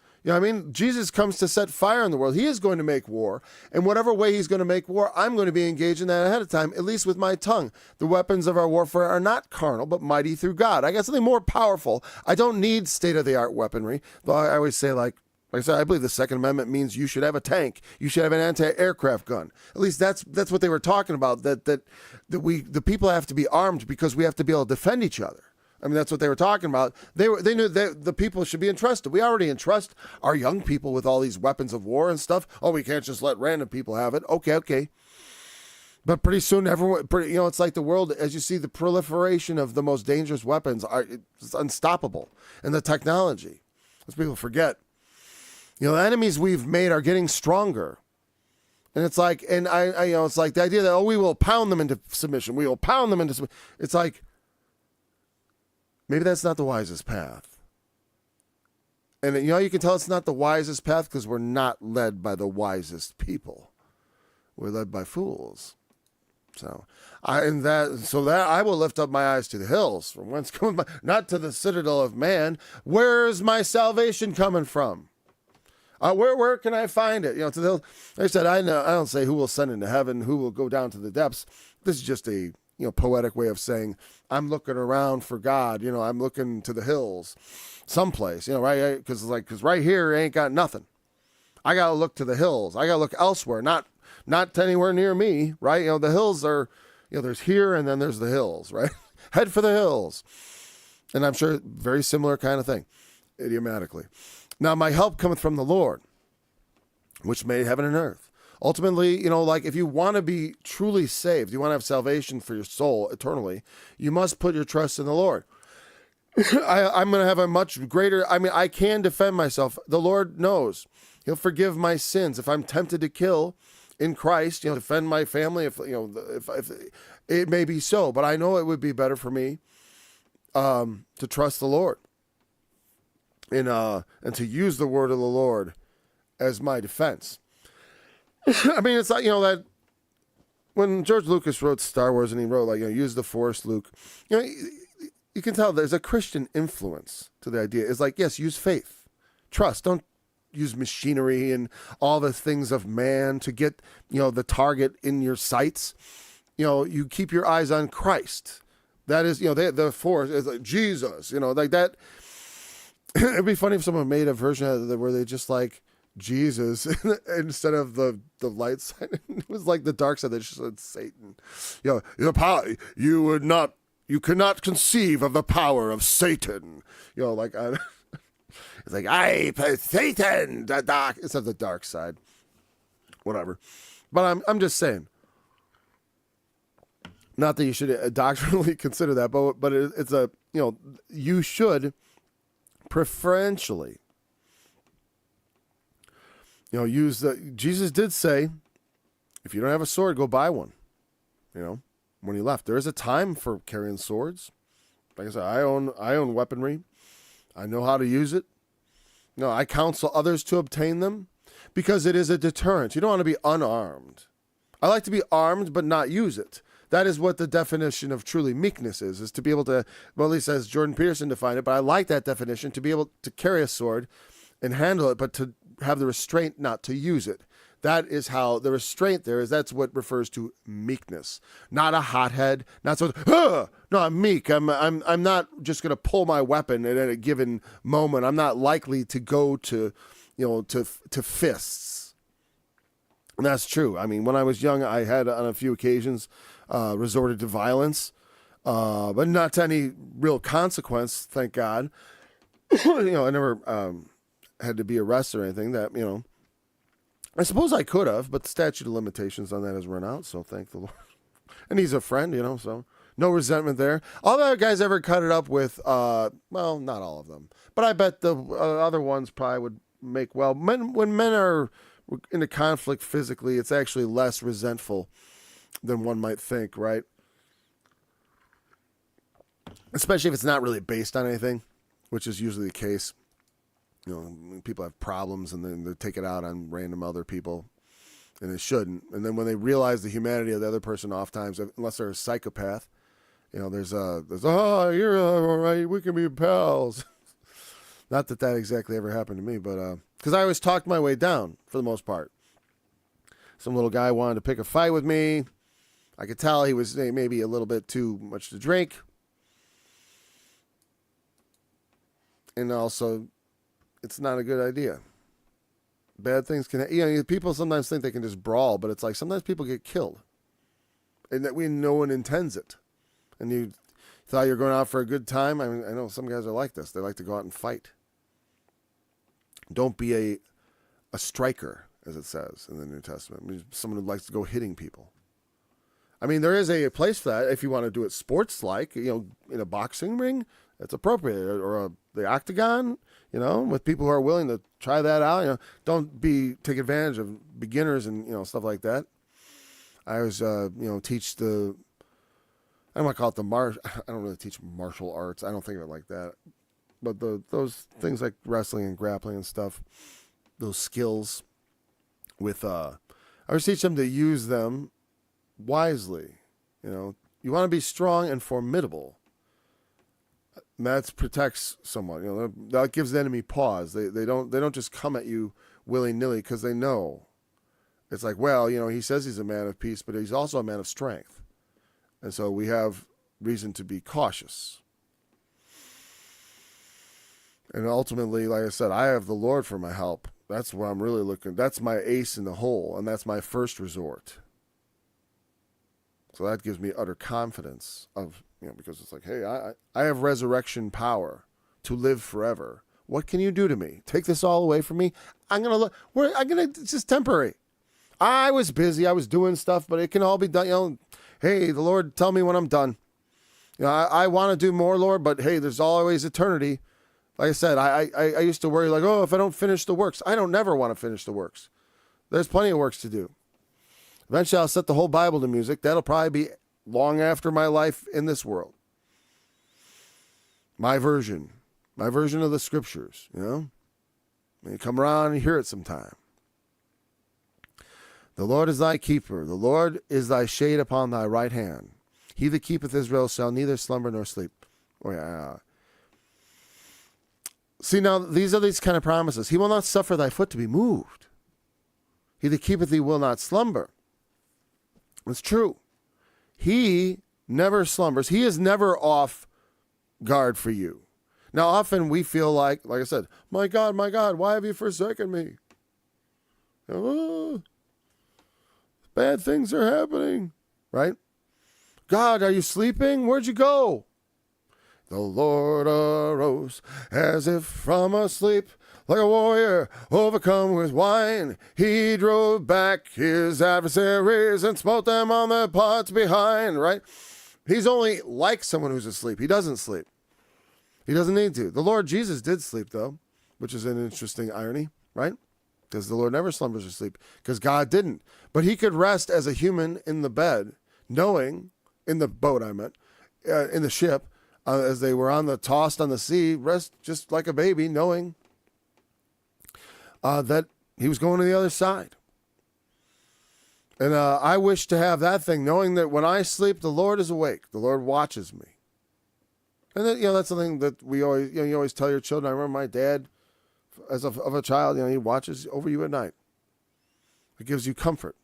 Jesus comes to set fire in the world. He is going to make war. And whatever way he's going to make war, I'm going to be engaged in that ahead of time, at least with my tongue. The weapons of our warfare are not carnal, but mighty through God. I got something more powerful. I don't need state-of-the-art weaponry. Though I always say, like I said, I believe the Second Amendment means you should have a tank. You should have an anti-aircraft gun. At least that's what they were talking about, that the people have to be armed because we have to be able to defend each other. I mean, that's what they were talking about. They knew that the people should be entrusted. We already entrust our young people with all these weapons of war and stuff. Oh, we can't just let random people have it. Okay. But pretty soon, everyone, it's like the world, as you see the proliferation of the most dangerous weapons, it's unstoppable. And the technology, as people forget, the enemies we've made are getting stronger. And it's like, it's like the idea that, we will pound them into submission. We will pound them into submission. It's like, maybe that's not the wisest path. And you can tell it's not the wisest path because we're not led by the wisest people. We're led by fools. So I will lift up my eyes to the hills, from whence cometh not to the citadel of man. Where is my salvation coming from? Where can I find it? To the hills. Like I said, I don't say who will ascend into heaven, who will go down to the depths. This is just a poetic way of saying, I'm looking around for God. I'm looking to the hills, someplace, right? Because right here ain't got nothing. I got to look to the hills. I got to look elsewhere, not anywhere near me, right? The hills are, there's here and then there's the hills, right? Head for the hills. And I'm sure very similar kind of thing, idiomatically. Now, my help cometh from the Lord, which made heaven and earth. Ultimately, if you want to be truly saved, you want to have salvation for your soul eternally, you must put your trust in the Lord. I'm going to have a much greater, I can defend myself. The Lord knows. He'll forgive my sins. If I'm tempted to kill in Christ, defend my family, if it may be so, but I know it would be better for me to trust the Lord and to use the word of the Lord as my defense. It's like, that when George Lucas wrote Star Wars and he wrote, use the Force, Luke, you can tell there's a Christian influence to the idea. It's like, yes, use faith, trust, don't use machinery and all the things of man to get, the target in your sights. You keep your eyes on Christ. That is, the Force is like Jesus, like that. It'd be funny if someone made a version of it where they just like, Jesus instead of the light side. It was like the dark side that just said Satan. Your power, you would not You cannot conceive of the power of Satan. You know, like, it's like, I play Satan, the dark, instead of the dark side. Whatever. But I'm just saying. Not that you should doctrinally consider that, but it's a, you know, you should preferentially, you know, use the, Jesus did say, if you don't have a sword, go buy one, you know, when he left. There is a time for carrying swords. Like I said, I own weaponry. I know how to use it. No, I counsel others to obtain them because it is a deterrent. You don't want to be unarmed. I like to be armed but not use it. That is what the definition of truly meekness is to be able to, well, at least as Jordan Peterson defined it, but I like that definition, to be able to carry a sword and handle it, but to have the restraint not to use it. That is how the restraint there is. That's what refers to meekness, not a hothead, not so. No, I'm meek. I'm not just going to pull my weapon at a given moment. I'm not likely to go to, you know, to fists. And that's true. I mean, when I was young, I had on a few occasions resorted to violence, but not to any real consequence. Thank God. You know, I never had to be arrested or anything. That, you know. I suppose I could have, but the statute of limitations on that has run out, so thank the Lord. And he's a friend, you know, so no resentment there. All the other guys ever cut it up with, well, not all of them, but I bet the other ones probably would make well. When men are in a conflict physically, it's actually less resentful than one might think, right? Especially if it's not really based on anything, which is usually the case. You know, people have problems and then they take it out on random other people, and it shouldn't. And then when they realize the humanity of the other person, oftentimes, unless they're a psychopath, you know, there's oh, you're all right, we can be pals. Not that exactly ever happened to me, but because I always talked my way down for the most part. Some little guy wanted to pick a fight with me. I could tell he was maybe a little bit too much to drink, and also, it's not a good idea. Bad things can, you know, people sometimes think they can just brawl, but it's like sometimes people get killed, and that no one intends it. And you thought you were going out for a good time. I mean, I know some guys are like this. They like to go out and fight. Don't be a striker, as it says in the New Testament. I mean, someone who likes to go hitting people. I mean, there is a place for that if you want to do it sports-like, you know, in a boxing ring, that's appropriate, or the octagon, you know, with people who are willing to try that out. You know, don't take advantage of beginners and, you know, stuff like that. I always, you know, teach I don't want to call it I don't really teach martial arts. I don't think of it like that. But those things like wrestling and grappling and stuff, those skills with, I always teach them to use them wisely. You know, you want to be strong and formidable. That protects someone. You know, that gives the enemy pause. They don't just come at you willy-nilly because they know. It's like, well, you know, he says he's a man of peace, but he's also a man of strength. And so we have reason to be cautious. And ultimately, like I said, I have the Lord for my help. That's where I'm really looking. That's my ace in the hole, and that's my first resort. So that gives me utter confidence of, you know, because it's like, hey, I have resurrection power to live forever. What can you do to me? Take this all away from me? It's just temporary. I was busy. I was doing stuff, but it can all be done. You know, hey, the Lord, tell me when I'm done. You know, I want to do more, Lord, but hey, there's always eternity. Like I said, I used to worry like, oh, if I don't finish the works. I don't never want to finish the works. There's plenty of works to do. Eventually, I'll set the whole Bible to music. That'll probably be long after my life in this world. My version of the scriptures, you know. You come around and hear it sometime. The Lord is thy keeper. The Lord is thy shade upon thy right hand. He that keepeth Israel shall neither slumber nor sleep. Oh, yeah. See, now, these are these kind of promises. He will not suffer thy foot to be moved. He that keepeth thee will not slumber. It's true. He never slumbers. He is never off guard for you. Now, often we feel like I said, my God, why have you forsaken me? Oh, bad things are happening, right? God, are you sleeping? Where'd you go? The Lord arose as if from a sleep, like a warrior overcome with wine. He drove back his adversaries and smote them on their pots behind, right? He's only like someone who's asleep. He doesn't sleep. He doesn't need to. The Lord Jesus did sleep, though, which is an interesting irony, right? Because the Lord never slumbers or sleep, because God didn't. But he could rest as a human in the bed, knowing, in the boat I meant, in the ship, as they were tossed on the sea, rest just like a baby, knowing that he was going to the other side. And I wish to have that thing, knowing that when I sleep, the Lord is awake. The Lord watches me. And then, that's something that we always, you always tell your children. I remember my dad, as of a child, he watches over you at night. It gives you comfort.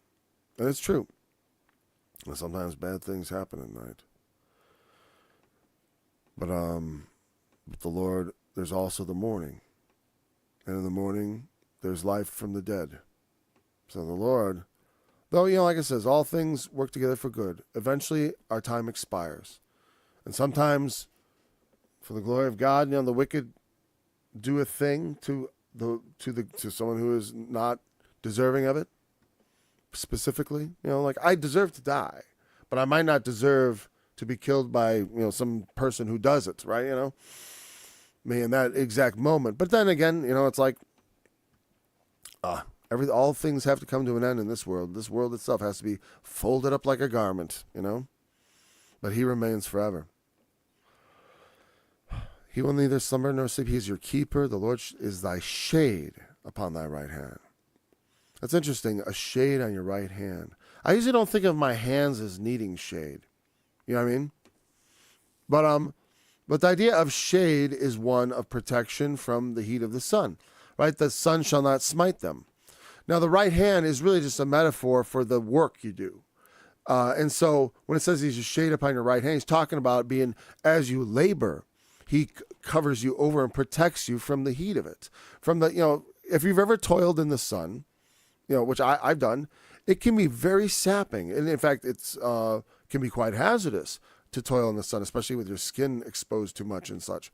And it's true. And sometimes bad things happen at night. But the Lord, there's also the morning. And in the morning, there's life from the dead. So the Lord, though, like it says, all things work together for good. Eventually, our time expires. And sometimes, for the glory of God, the wicked do a thing to someone who is not deserving of it. Specifically, like I deserve to die, but I might not deserve to be killed by, some person who does it, right? Me in that exact moment. But then again, it's like, all things have to come to an end in this world. This world itself has to be folded up like a garment, But he remains forever. He will neither slumber nor sleep. He is your keeper. The Lord is thy shade upon thy right hand. That's interesting, a shade on your right hand. I usually don't think of my hands as needing shade. You know what I mean? But the idea of shade is one of protection from the heat of the sun, right? The sun shall not smite them. Now, the right hand is really just a metaphor for the work you do. And so when it says he's a shade upon your right hand, he's talking about being, as you labor, he covers you over and protects you from the heat of it. From the, if you've ever toiled in the sun, which I've done, it can be very sapping. And in fact, it's can be quite hazardous to toil in the sun, especially with your skin exposed too much and such.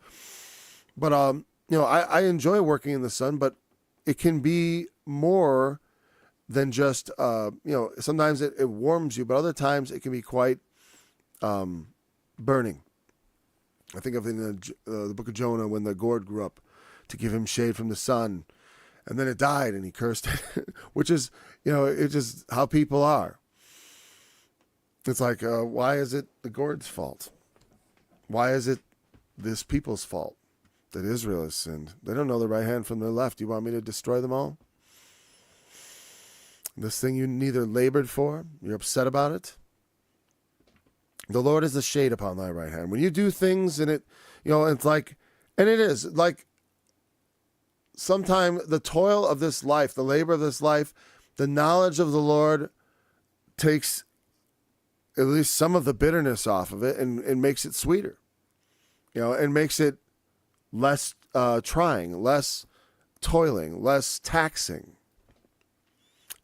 But, I enjoy working in the sun, but it can be more than just, sometimes it warms you, but other times it can be quite burning. I think of in the book of Jonah when the gourd grew up to give him shade from the sun. And then it died and he cursed it, which is, it's just how people are. It's like, why is it the gourd's fault? Why is it this people's fault that Israel has sinned? They don't know the right hand from the left. You want me to destroy them all? This thing you neither labored for, you're upset about it. The Lord is a shade upon thy right hand. When you do things and it, it's like, and it is like, sometimes the toil of this life, the labor of this life, the knowledge of the Lord takes at least some of the bitterness off of it and makes it sweeter, and makes it less trying, less toiling, less taxing,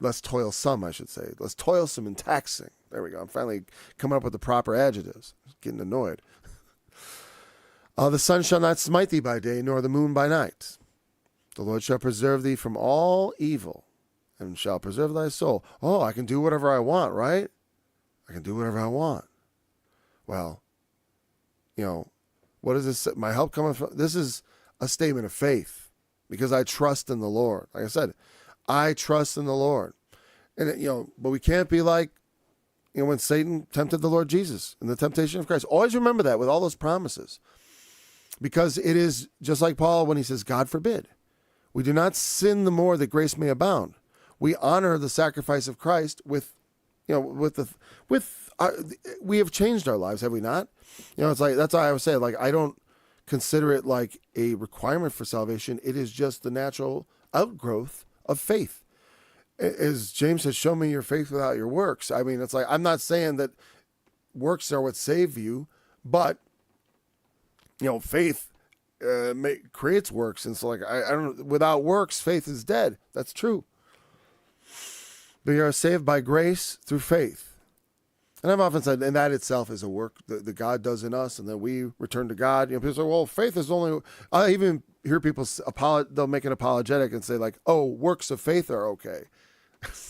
less toilsome, I should say, less toilsome and taxing. There we go. I'm finally coming up with the proper adjectives. Getting annoyed. The sun shall not smite thee by day, nor the moon by night. The Lord shall preserve thee from all evil, and shall preserve thy soul. Oh, I can do whatever I want, right? I can do whatever I want. Well, what is this? My help coming from? This is a statement of faith, because I trust in the Lord. Like I said, I trust in the Lord. And, but we can't be like, when Satan tempted the Lord Jesus in the temptation of Christ. Always remember that with all those promises. Because it is just like Paul when he says, God forbid. We do not sin the more that grace may abound. We honor the sacrifice of Christ we have changed our lives, have we not? It's like, that's why I would say, like, I don't consider it like a requirement for salvation. It is just the natural outgrowth of faith. As James says, show me your faith without your works. I mean, it's like, I'm not saying that works are what save you, but, faith creates works. And so, like, I don't, without works, faith is dead. That's true. But you are saved by grace through faith. And I've often said, and that itself is a work that God does in us, and then we return to God. You know, people say, well, faith is only, I even hear people, they'll make an apologetic and say like, oh, works of faith are okay.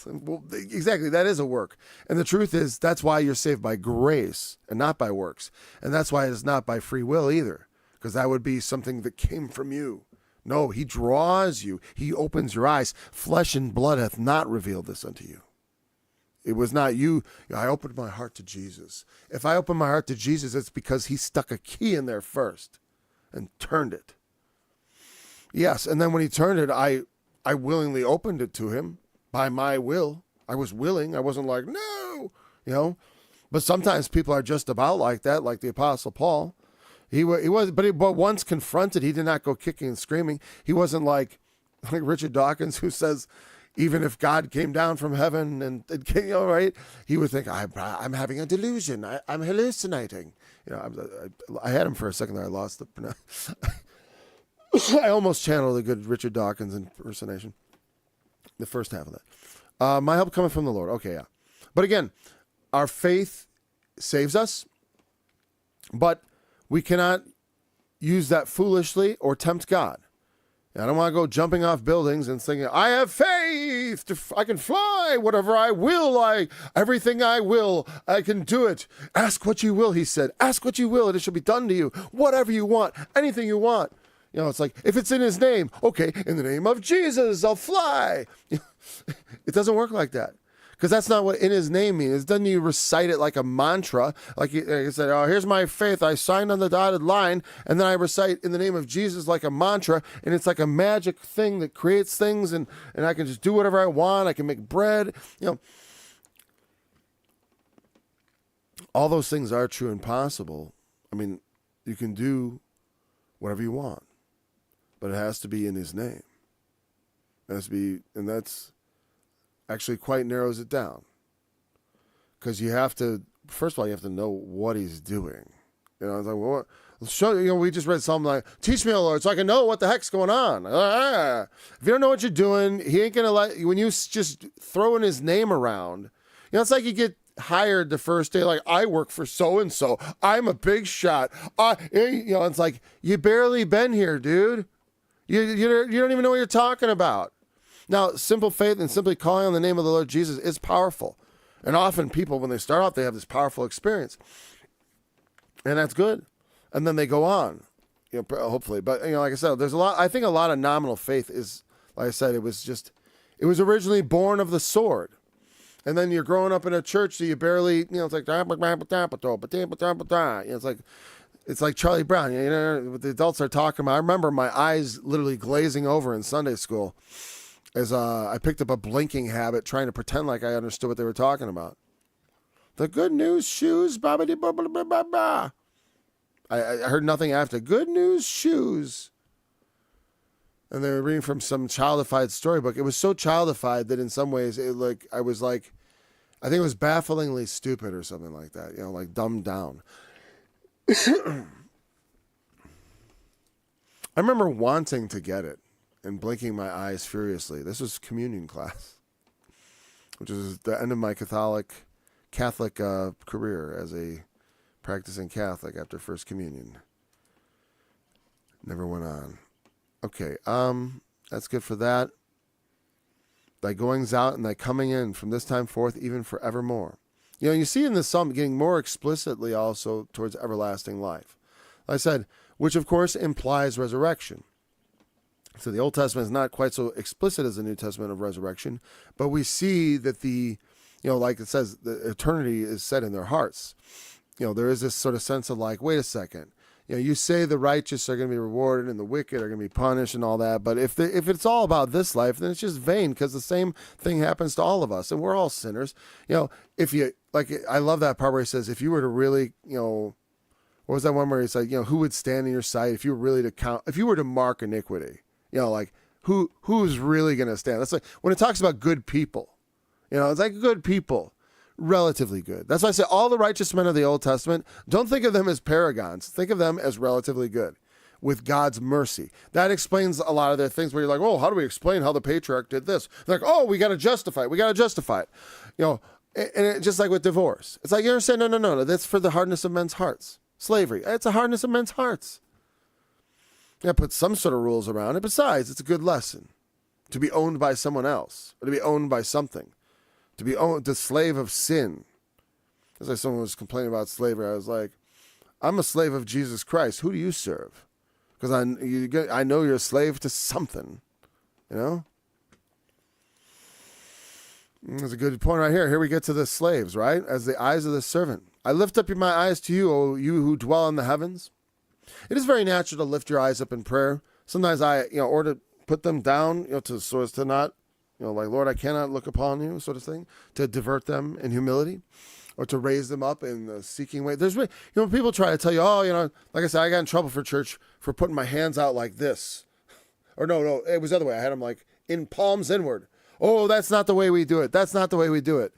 Well, exactly, that is a work. And the truth is, that's why you're saved by grace and not by works. And that's why it's not by free will either, because that would be something that came from you. No, he draws you. He opens your eyes. Flesh and blood hath not revealed this unto you. It was not you. I opened my heart to Jesus. If I open my heart to Jesus, it's because he stuck a key in there first and turned it. Yes, and then when he turned it, I willingly opened it to him by my will. I was willing. I wasn't like, no, you know. But sometimes people are just about like that, like the Apostle Paul. He was, but once confronted, he did not go kicking and screaming. He wasn't like Richard Dawkins, who says, even if God came down from heaven and you know, right, he would think, I'm having a delusion. I'm hallucinating. You know, I had him for a second there. I lost the. I almost channeled a good Richard Dawkins impersonation. The first half of that. My help coming from the Lord. Okay, yeah. But again, our faith saves us, but we cannot use that foolishly or tempt God. I don't want to go jumping off buildings and thinking, I have faith. I can fly whatever I will. Everything I will, I can do it. Ask what you will, he said. Ask what you will, and it shall be done to you. Whatever you want, anything you want. You know, it's like, if it's in his name, okay, in the name of Jesus, I'll fly. It doesn't work like that. Because that's not what in his name means. It doesn't you recite it like a mantra. Like I said, oh, here's my faith. I signed on the dotted line, and then I recite in the name of Jesus like a mantra, and it's like a magic thing that creates things, and I can just do whatever I want. I can make bread. You know, all those things are true and possible. I mean, you can do whatever you want, but it has to be in his name. It has to be, and that's actually quite narrows it down, because you have to, first of all, you have to know what he's doing. You know, it's like, well, show, you know, we just read something like, teach me, O Lord, so I can know what the heck's going on. If you don't know what you're doing, he ain't going to let you, when you just throwing his name around, you know, it's like you get hired the first day, like, I work for so-and-so, I'm a big shot. You know, it's like, you barely been here, dude. You don't even know what you're talking about. Now, simple faith and simply calling on the name of the Lord Jesus is powerful. And often people, when they start off, they have this powerful experience. And that's good. And then they go on, you know, hopefully. But, you know, like I said, there's a lot, I think a lot of nominal faith is, like I said, it was originally born of the sword. And then you're growing up in a church, so you barely, you know, it's like, it's like Charlie Brown. You know, what the adults are talking about. I remember my eyes literally glazing over in Sunday school as I picked up a blinking habit, trying to pretend like I understood what they were talking about. The good news shoes, I heard nothing after. Good news shoes. And they were reading from some childified storybook. It was so childified that in some ways, I think it was bafflingly stupid or something like that. You know, like dumbed down. I remember wanting to get it and blinking my eyes furiously. This was communion class, which was the end of my Catholic career as a practicing Catholic after First Communion. Never went on. Okay, that's good for that. Thy goings out and thy coming in from this time forth, even forevermore. You know, you see in this psalm getting more explicitly also towards everlasting life. Like I said, which of course implies resurrection. So the Old Testament is not quite so explicit as the New Testament of resurrection, but we see that like it says, the eternity is set in their hearts. You know, there is this sort of sense of like, wait a second. You know, you say the righteous are going to be rewarded and the wicked are going to be punished and all that, but if it's all about this life, then it's just vain, because the same thing happens to all of us, and we're all sinners. You know, if you, like, I love that part where he says, if you were to really, you know, what was that one where he said, you know, who would stand in your sight if you were really to count, if you were to mark iniquity, you know, like who's really going to stand? That's like when it talks about good people, you know, it's like good people. Relatively good. That's why I say all the righteous men of the Old Testament, don't think of them as paragons. Think of them as relatively good with God's mercy. That explains a lot of their things where you're like, oh, how do we explain how the patriarch did this? They're like, oh, we got to justify it. We got to justify it. You know, And just like with divorce, it's like, you're saying, no, that's for the hardness of men's hearts. Slavery, it's a hardness of men's hearts. Yeah, put some sort of rules around it. Besides, it's a good lesson to be owned by someone else, or to be owned by something, to be owned, the slave of sin. As like someone was complaining about slavery, I was like, I'm a slave of Jesus Christ. Who do you serve? Because I know you're a slave to something, you know? That's a good point right here. Here we get to the slaves, right? As the eyes of the servant. I lift up my eyes to you, O you who dwell in the heavens. It is very natural to lift your eyes up in prayer. Sometimes or to put them down, so as to not, like, Lord, I cannot look upon you, sort of thing, to divert them in humility, or to raise them up in the seeking way. There's, people try to tell you, like I said, I got in trouble for church for putting my hands out like this. Or no, it was the other way. I had them like in palms inward. Oh, that's not the way we do it. That's not the way we do it.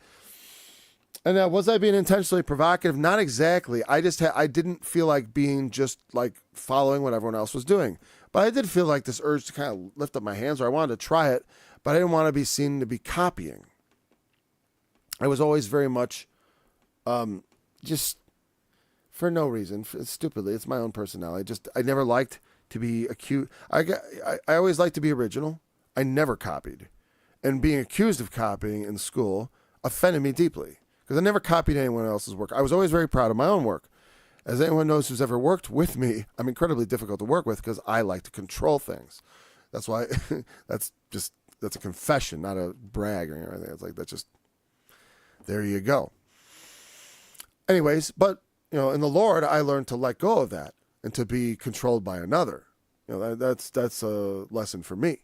And was I being intentionally provocative? Not exactly. I didn't feel like being just like following what everyone else was doing. But I did feel like this urge to kind of lift up my hands, or I wanted to try it, but I didn't want to be seen to be copying. I was always very much just for no reason, stupidly. It's my own personality. I never liked to be accused. I always liked to be original. I never copied. And being accused of copying in school offended me deeply, because I never copied anyone else's work. I was always very proud of my own work. As anyone knows who's ever worked with me, I'm incredibly difficult to work with because I like to control things. That's why that's a confession, not a brag or anything. It's like, there you go. Anyways, but in the Lord, I learned to let go of that and to be controlled by another. That's a lesson for me.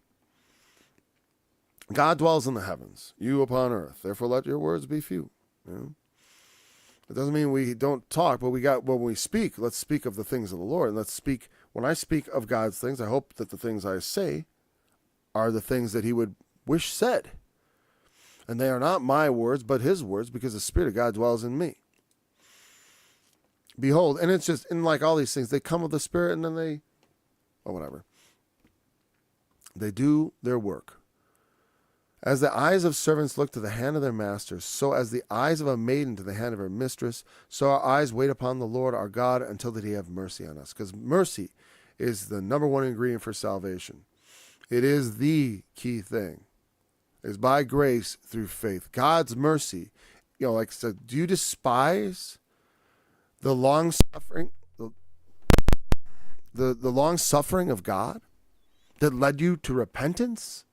God dwells in the heavens, you upon earth. Therefore, let your words be few. It doesn't mean we don't talk, but when we speak, let's speak of the things of the Lord. And when I speak of God's things, I hope that the things I say are the things that he would wish said. And they are not my words, but his words, because the Spirit of God dwells in me. Behold, and it's just, and like all these things, they come with the Spirit, and then whatever. They do their work. As the eyes of servants look to the hand of their masters, so as the eyes of a maiden to the hand of her mistress, so our eyes wait upon the Lord our God until that he have mercy on us. Because mercy is the number one ingredient for salvation. It is the key thing. It is by grace through faith. God's mercy, like I said, do you despise the long suffering, the long suffering of God that led you to repentance?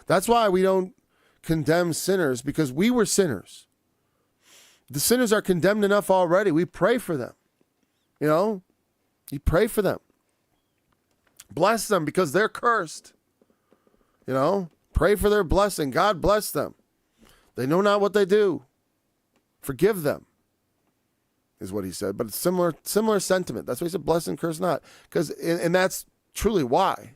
That's why we don't condemn sinners, because we were sinners. The sinners are condemned enough already. We pray for them. You pray for them. Bless them because they're cursed. Pray for their blessing. God bless them. They know not what they do. Forgive them, is what he said. But it's similar sentiment. That's why he said, bless and curse not. And that's truly why.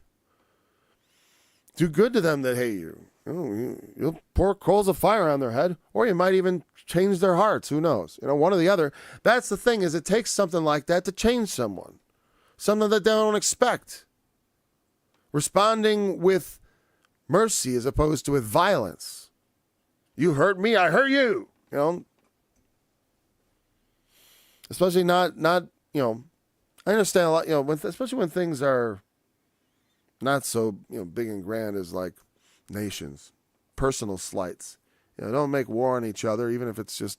Do good to them that hate you. You'll pour coals of fire on their head, or you might even change their hearts. Who knows? One or the other. That's the thing, is it takes something like that to change someone. Something that they don't expect. Responding with mercy as opposed to with violence. You hurt me, I hurt you. Especially not, I understand a lot, especially when things are not so, big and grand as like nations, personal slights. Don't make war on each other, even if it's just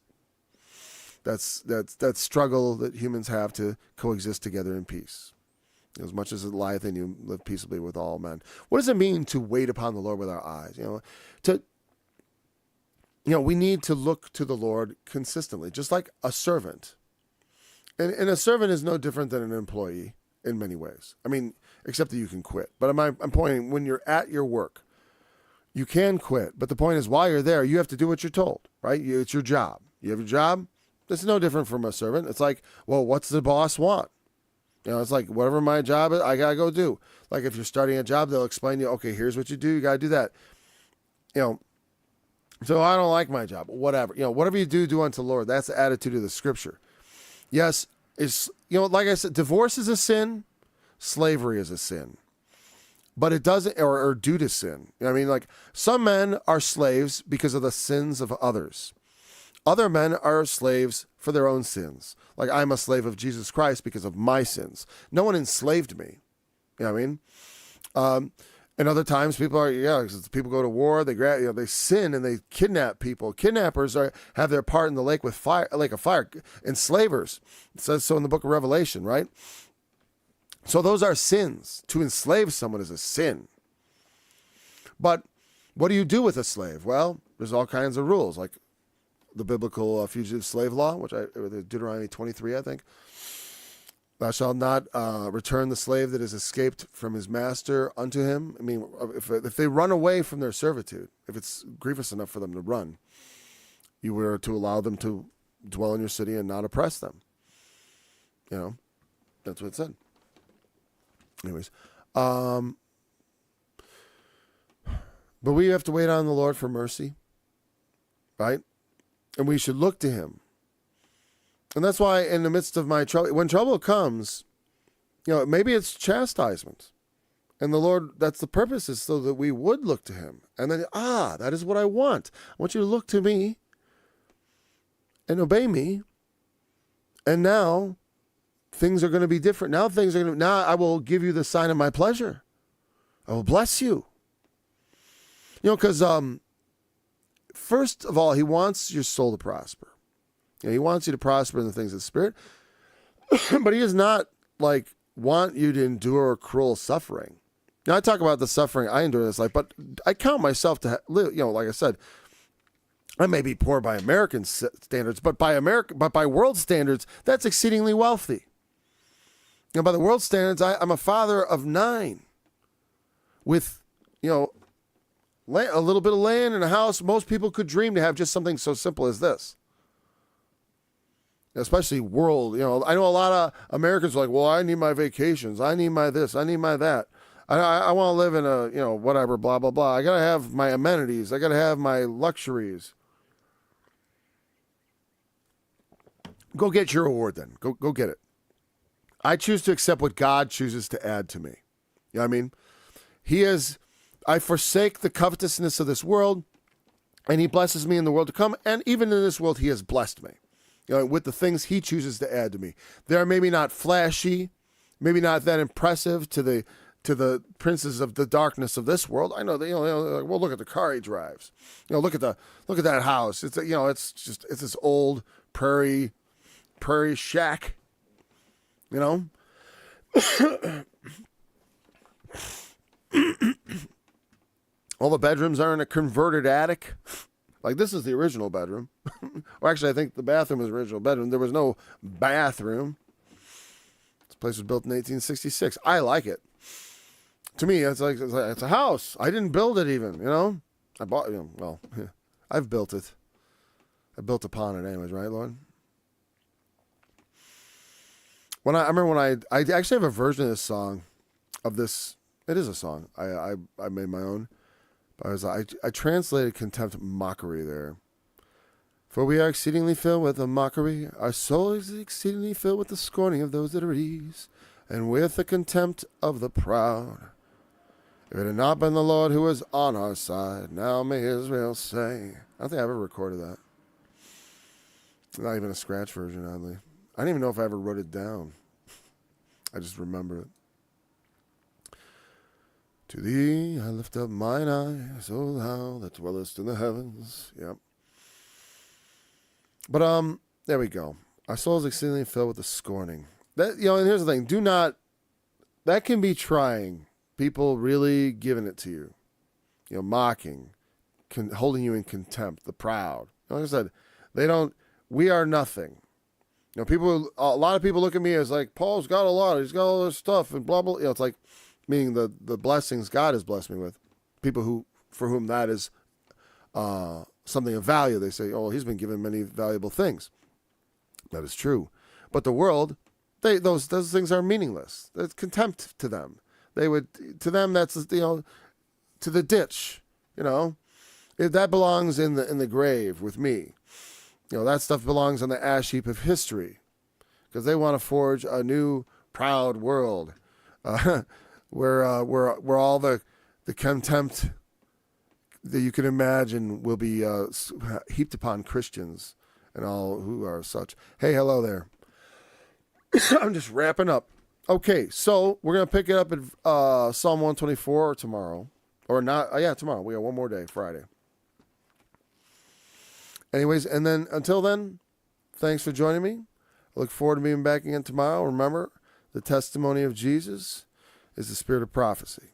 that struggle that humans have to coexist together in peace. As much as it lieth in you, live peaceably with all men. What does it mean to wait upon the Lord with our eyes? We need to look to the Lord consistently, just like a servant. And a servant is no different than an employee in many ways. I mean, except that you can quit. But I'm pointing, when you're at your work, you can quit. But the point is, while you're there, you have to do what you're told, right? It's your job. You have a job. It's no different from a servant. It's like, well, what's the boss want? It's like, whatever my job is, I got to go do. Like if you're starting a job, they'll explain to you, okay, here's what you do. You got to do that. So I don't like my job. Whatever. Whatever you do unto the Lord. That's the attitude of the scripture. Yes, it's, like I said, divorce is a sin. Slavery is a sin. But it doesn't, or due to sin. Like some men are slaves because of the sins of others. Other men are slaves for their own sins. Like I'm a slave of Jesus Christ because of my sins. No one enslaved me. You know what I mean? And other times people are, 'cause people go to war, they sin and they kidnap people. Kidnappers have their part in the lake of fire. Enslavers. It says so in the book of Revelation, right? So those are sins. To enslave someone is a sin. But what do you do with a slave? Well, there's all kinds of rules, like the biblical fugitive slave law, Deuteronomy 23, I think. Thou shalt not return the slave that has escaped from his master unto him. I mean, if they run away from their servitude, if it's grievous enough for them to run, you were to allow them to dwell in your city and not oppress them. You know, that's what it said. Anyways, but we have to wait on the Lord for mercy, right? And we should look to him. And that's why in the midst of my trouble, when trouble comes, maybe it's chastisement. And the Lord, that's the purpose, is so that we would look to him. And then, that is what I want. I want you to look to me and obey me. And now things are going to be different. Now I will give you the sign of my pleasure. I will bless you. Because first of all, he wants your soul to prosper. He wants you to prosper in the things of the Spirit. But he does not want you to endure cruel suffering. Now, I talk about the suffering I endure in this life, but I count myself to live, like I said, I may be poor by American standards, but by world standards, that's exceedingly wealthy. By the world standards, I'm a father of 9 with, a little bit of land and a house. Most people could dream to have just something so simple as this. Especially world, I know a lot of Americans are like, well, I need my vacations. I need my this. I need my that. I want to live in a, whatever, blah, blah, blah. I got to have my amenities. I got to have my luxuries. Go get your award then. Go get it. I choose to accept what God chooses to add to me. You know what I mean? I forsake the covetousness of this world, and he blesses me in the world to come. And even in this world, he has blessed me. With the things he chooses to add to me. They're maybe not flashy, maybe not that impressive to the princes of the darkness of this world. I know that, well, look at the car he drives. Look at that house. It's it's this old prairie shack. All the bedrooms are in a converted attic. Like, this is the original bedroom. Or actually, I think the bathroom was the original bedroom. There was no bathroom. This place was built in 1866. I like it. To me, it's a house. I didn't build it even, I bought it. Well, I've built it. I built upon it anyways, right, Lord? I remember I actually have a version of this song, it is a song. I made my own. I translated contempt mockery there. For we are exceedingly filled with a mockery. Our soul is exceedingly filled with the scorning of those that are ease, and with the contempt of the proud. If it had not been the Lord who was on our side, now may Israel say. I don't think I ever recorded that. Not even a scratch version, oddly. I don't even know if I ever wrote it down. I just remember it. To thee I lift up mine eyes, O thou that dwellest in the heavens. Yep. But there we go. Our soul is exceedingly filled with the scorning. That and here's the thing: that can be trying. People really giving it to you, mocking, holding you in contempt. The proud. Like I said, we are nothing. A lot of people look at me as like, Paul's got a lot. He's got all this stuff and blah blah. It's like, meaning the blessings God has blessed me with. People for whom that is something of value. They say, oh, he's been given many valuable things. That is true. But the world, those things are meaningless. There's contempt to them. To them, that's, to the ditch, that belongs in the grave with me. That stuff belongs on the ash heap of history, because they want to forge a new proud world, where all the contempt that you can imagine will be heaped upon Christians and all who are such. Hey, hello there. I'm just wrapping up. Okay, so we're going to pick it up at Psalm 124 tomorrow. Or not, tomorrow. We have one more day, Friday. Anyways, and then until then, thanks for joining me. I look forward to being back again tomorrow. Remember, the testimony of Jesus is the spirit of prophecy.